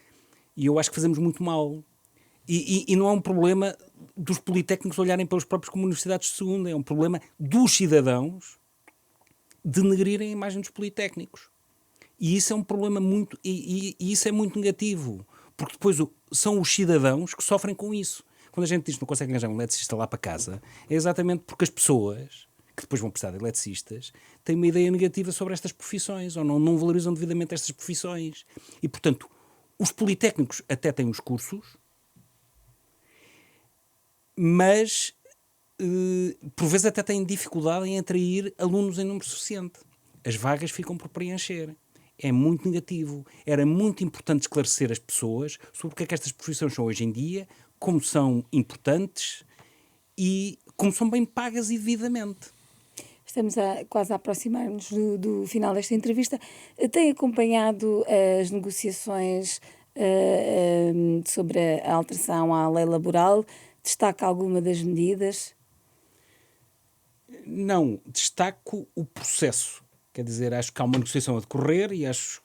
E eu acho que fazemos muito mal. E não é um problema dos politécnicos olharem pelos próprios como universidades de segunda, é um problema dos cidadãos denegrirem a imagem dos politécnicos. E isso é um problema muito... E isso é muito negativo. Porque depois são os cidadãos que sofrem com isso. Quando a gente diz que não consegue arranjar um eletricista lá para casa, é exatamente porque as pessoas, que depois vão precisar de eletricistas, têm uma ideia negativa sobre estas profissões, ou não valorizam devidamente estas profissões. E, portanto, os politécnicos até têm os cursos, mas por vezes até têm dificuldade em atrair alunos em número suficiente. As vagas ficam por preencher. É muito negativo. Era muito importante esclarecer as pessoas sobre o que é que estas profissões são hoje em dia, como são importantes e como são bem pagas e devidamente. Estamos quase a aproximar-nos do final desta entrevista. Tem acompanhado as negociações sobre a alteração à lei laboral? Destaca alguma das medidas? Não, destaco o processo. Quer dizer, acho que há uma negociação a decorrer e acho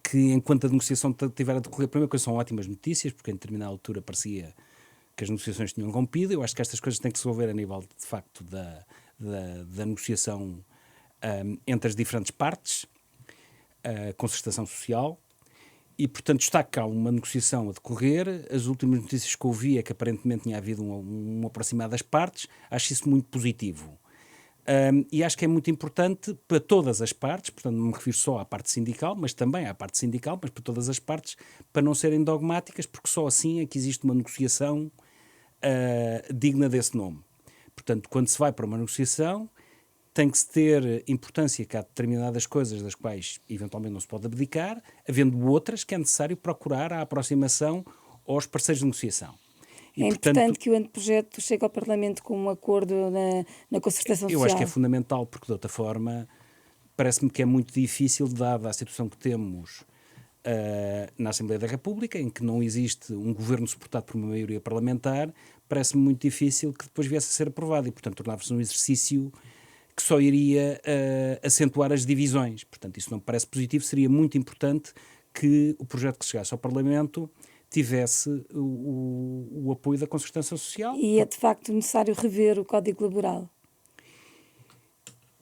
que enquanto a negociação estiver a decorrer, a primeira coisa são ótimas notícias, porque em determinada altura parecia que as negociações tinham rompido. Eu acho que estas coisas têm que se resolver a nível, de facto, da negociação entre as diferentes partes, a concertação social, e, portanto, destaco que há uma negociação a decorrer. As últimas notícias que ouvi é que aparentemente tinha havido um aproximar das partes. Acho isso muito positivo. E acho que é muito importante para todas as partes, portanto não me refiro só à parte sindical, mas também à parte sindical, mas para todas as partes, para não serem dogmáticas, porque só assim é que existe uma negociação digna desse nome. Portanto, quando se vai para uma negociação, tem que se ter importância que há determinadas coisas das quais eventualmente não se pode abdicar, havendo outras que é necessário procurar a aproximação aos parceiros de negociação. E, importante que o anteprojeto chegue ao Parlamento com um acordo na concertação social. Eu acho que é fundamental, porque de outra forma parece-me que é muito difícil, dada a situação que temos na Assembleia da República, em que não existe um governo suportado por uma maioria parlamentar, parece-me muito difícil que depois viesse a ser aprovado e, portanto, tornava-se um exercício que só iria acentuar as divisões. Portanto, isso não me parece positivo. Seria muito importante que o projeto que chegasse ao Parlamento tivesse o apoio da concertação social. E é de facto necessário rever o Código Laboral?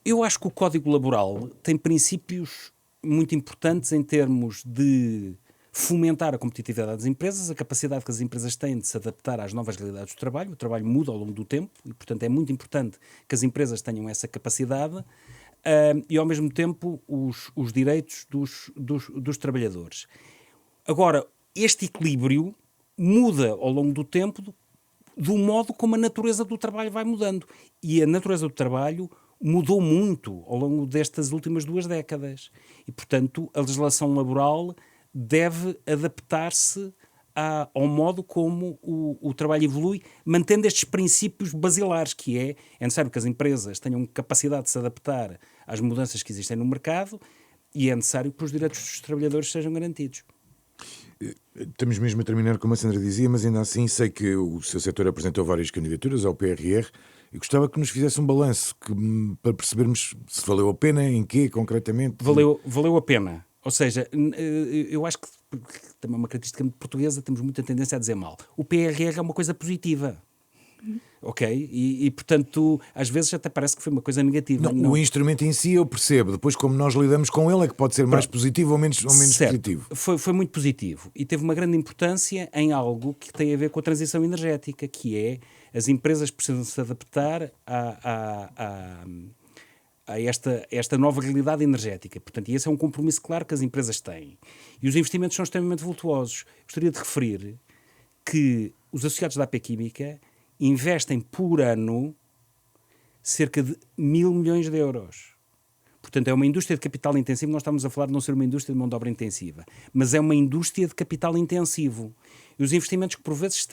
Eu acho que o Código Laboral tem princípios muito importantes em termos de fomentar a competitividade das empresas, a capacidade que as empresas têm de se adaptar às novas realidades do trabalho. O trabalho muda ao longo do tempo e, portanto, é muito importante que as empresas tenham essa capacidade e, ao mesmo tempo, os direitos dos trabalhadores. Agora, este equilíbrio muda ao longo do tempo do modo como a natureza do trabalho vai mudando. E a natureza do trabalho mudou muito ao longo destas últimas 2 décadas. E, portanto, a legislação laboral deve adaptar-se ao modo como o trabalho evolui, mantendo estes princípios basilares, que é necessário que as empresas tenham capacidade de se adaptar às mudanças que existem no mercado e é necessário que os direitos dos trabalhadores sejam garantidos. Estamos mesmo a terminar, como a Sandra dizia, mas ainda assim sei que o seu setor apresentou várias candidaturas ao PRR e gostava que nos fizesse um balanço para percebermos se valeu a pena, em quê concretamente. Valeu a pena. Ou seja, eu acho que também é uma característica portuguesa, temos muita tendência a dizer mal. O PRR é uma coisa positiva. Ok? E, portanto, às vezes até parece que foi uma coisa negativa. Não. O instrumento em si eu percebo. Depois, como nós lidamos com ele, é que pode ser mais positivo ou menos positivo. Foi muito positivo. E teve uma grande importância em algo que tem a ver com a transição energética, que é as empresas precisam se adaptar a esta nova realidade energética. Portanto, e esse é um compromisso claro que as empresas têm. E os investimentos são extremamente vultuosos. Gostaria de referir que os associados da AP Química investem por ano cerca de 1.000 milhões de euros. Portanto, é uma indústria de capital intensivo. Nós estamos a falar de não ser uma indústria de mão de obra intensiva, mas é uma indústria de capital intensivo. E os investimentos que por vezes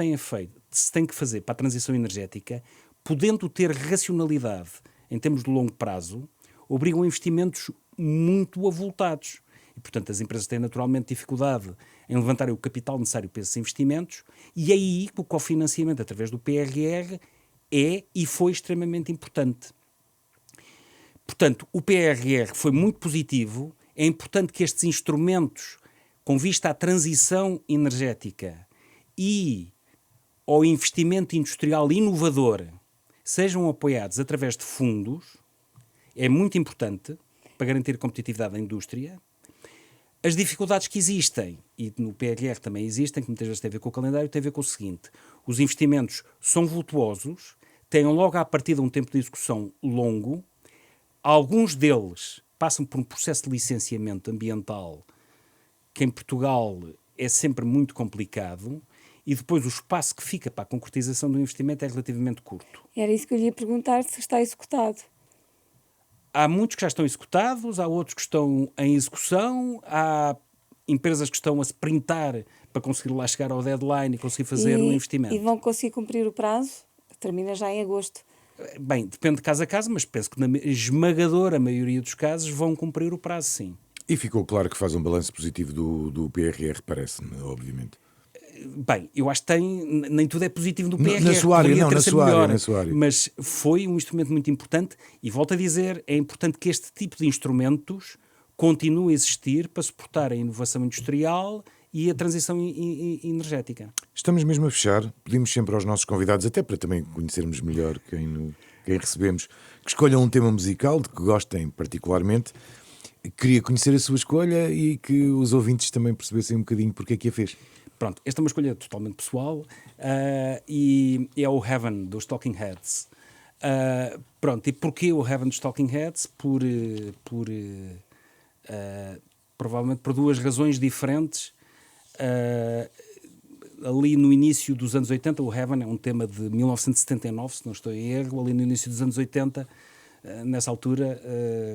se têm que fazer para a transição energética, podendo ter racionalidade em termos de longo prazo, obrigam a investimentos muito avultados. E, portanto, as empresas têm naturalmente dificuldade em levantarem o capital necessário para esses investimentos e é aí que o cofinanciamento através do PRR é e foi extremamente importante. Portanto, o PRR foi muito positivo. É importante que estes instrumentos, com vista à transição energética e ao investimento industrial inovador, sejam apoiados através de fundos. É muito importante para garantir a competitividade da indústria. As dificuldades que existem, e no PRR também existem, que muitas vezes têm a ver com o calendário, têm a ver com o seguinte: os investimentos são vultuosos, têm logo à partida um tempo de execução longo, alguns deles passam por um processo de licenciamento ambiental que em Portugal é sempre muito complicado, e depois o espaço que fica para a concretização do investimento é relativamente curto. Era isso que eu lhe ia perguntar, se está executado. Há muitos que já estão executados, há outros que estão em execução, há empresas que estão a sprintar para conseguir lá chegar ao deadline e conseguir fazer o investimento. E vão conseguir cumprir o prazo? Termina já em agosto. Bem, depende de caso a caso, mas penso que na esmagadora maioria dos casos vão cumprir o prazo, sim. E ficou claro que faz um balanço positivo do PRR, parece-me, obviamente. Bem, eu acho que nem tudo é positivo no PRR. Na sua área, poderia não, ter na sido sua área, melhor, na sua área. mas foi um instrumento muito importante, e volto a dizer, é importante que este tipo de instrumentos continue a existir para suportar a inovação industrial e a transição energética. Estamos mesmo a fechar. Pedimos sempre aos nossos convidados, até para também conhecermos melhor quem recebemos, que escolham um tema musical de que gostem particularmente. Queria conhecer a sua escolha e que os ouvintes também percebessem um bocadinho porque é que a fez. Pronto, esta é uma escolha totalmente pessoal, e é o Heaven dos Talking Heads. Pronto, e porquê o Heaven dos Talking Heads? Provavelmente por duas razões diferentes. Ali no início dos anos 80, o Heaven é um tema de 1979, se não estou em erro. Ali no início dos anos 80, nessa altura,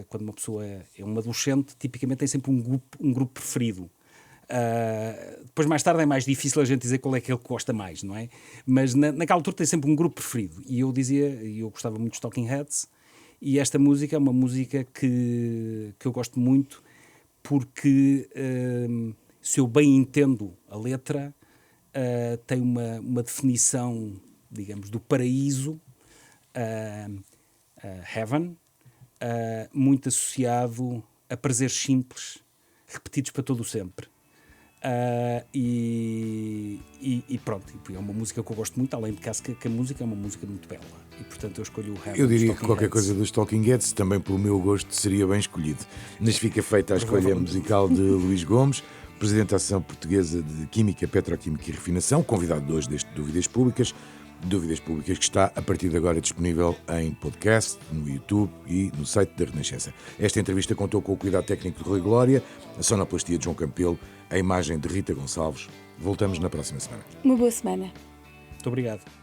quando uma pessoa é um adolescente, tipicamente tem sempre um grupo preferido. Depois, mais tarde, é mais difícil a gente dizer qual é que ele gosta mais, não é? Mas naquela altura tem sempre um grupo preferido. E eu gostava muito dos Talking Heads, e esta música é uma música que eu gosto muito, porque se eu bem entendo a letra, tem uma definição, digamos, do paraíso, heaven, muito associado a prazeres simples, repetidos para todo o sempre. E pronto, é uma música que eu gosto muito, além de que a música é uma música muito bela, e portanto eu escolho o Heaven. Eu diria que qualquer coisa dos Talking Heads, também pelo meu gosto, seria bem escolhido. Mas fica feita a escolha musical de Luís Gomes, Presidente da Associação Portuguesa de Química, Petroquímica e Refinação, convidado de hoje deste Dúvidas Públicas que está a partir de agora disponível em podcast, no YouTube e no site da Renascença. Esta entrevista contou com o cuidado técnico de Rui Glória, a sonoplastia de João Campelo, a imagem de Rita Gonçalves. Voltamos na próxima semana. Uma boa semana. Muito obrigado.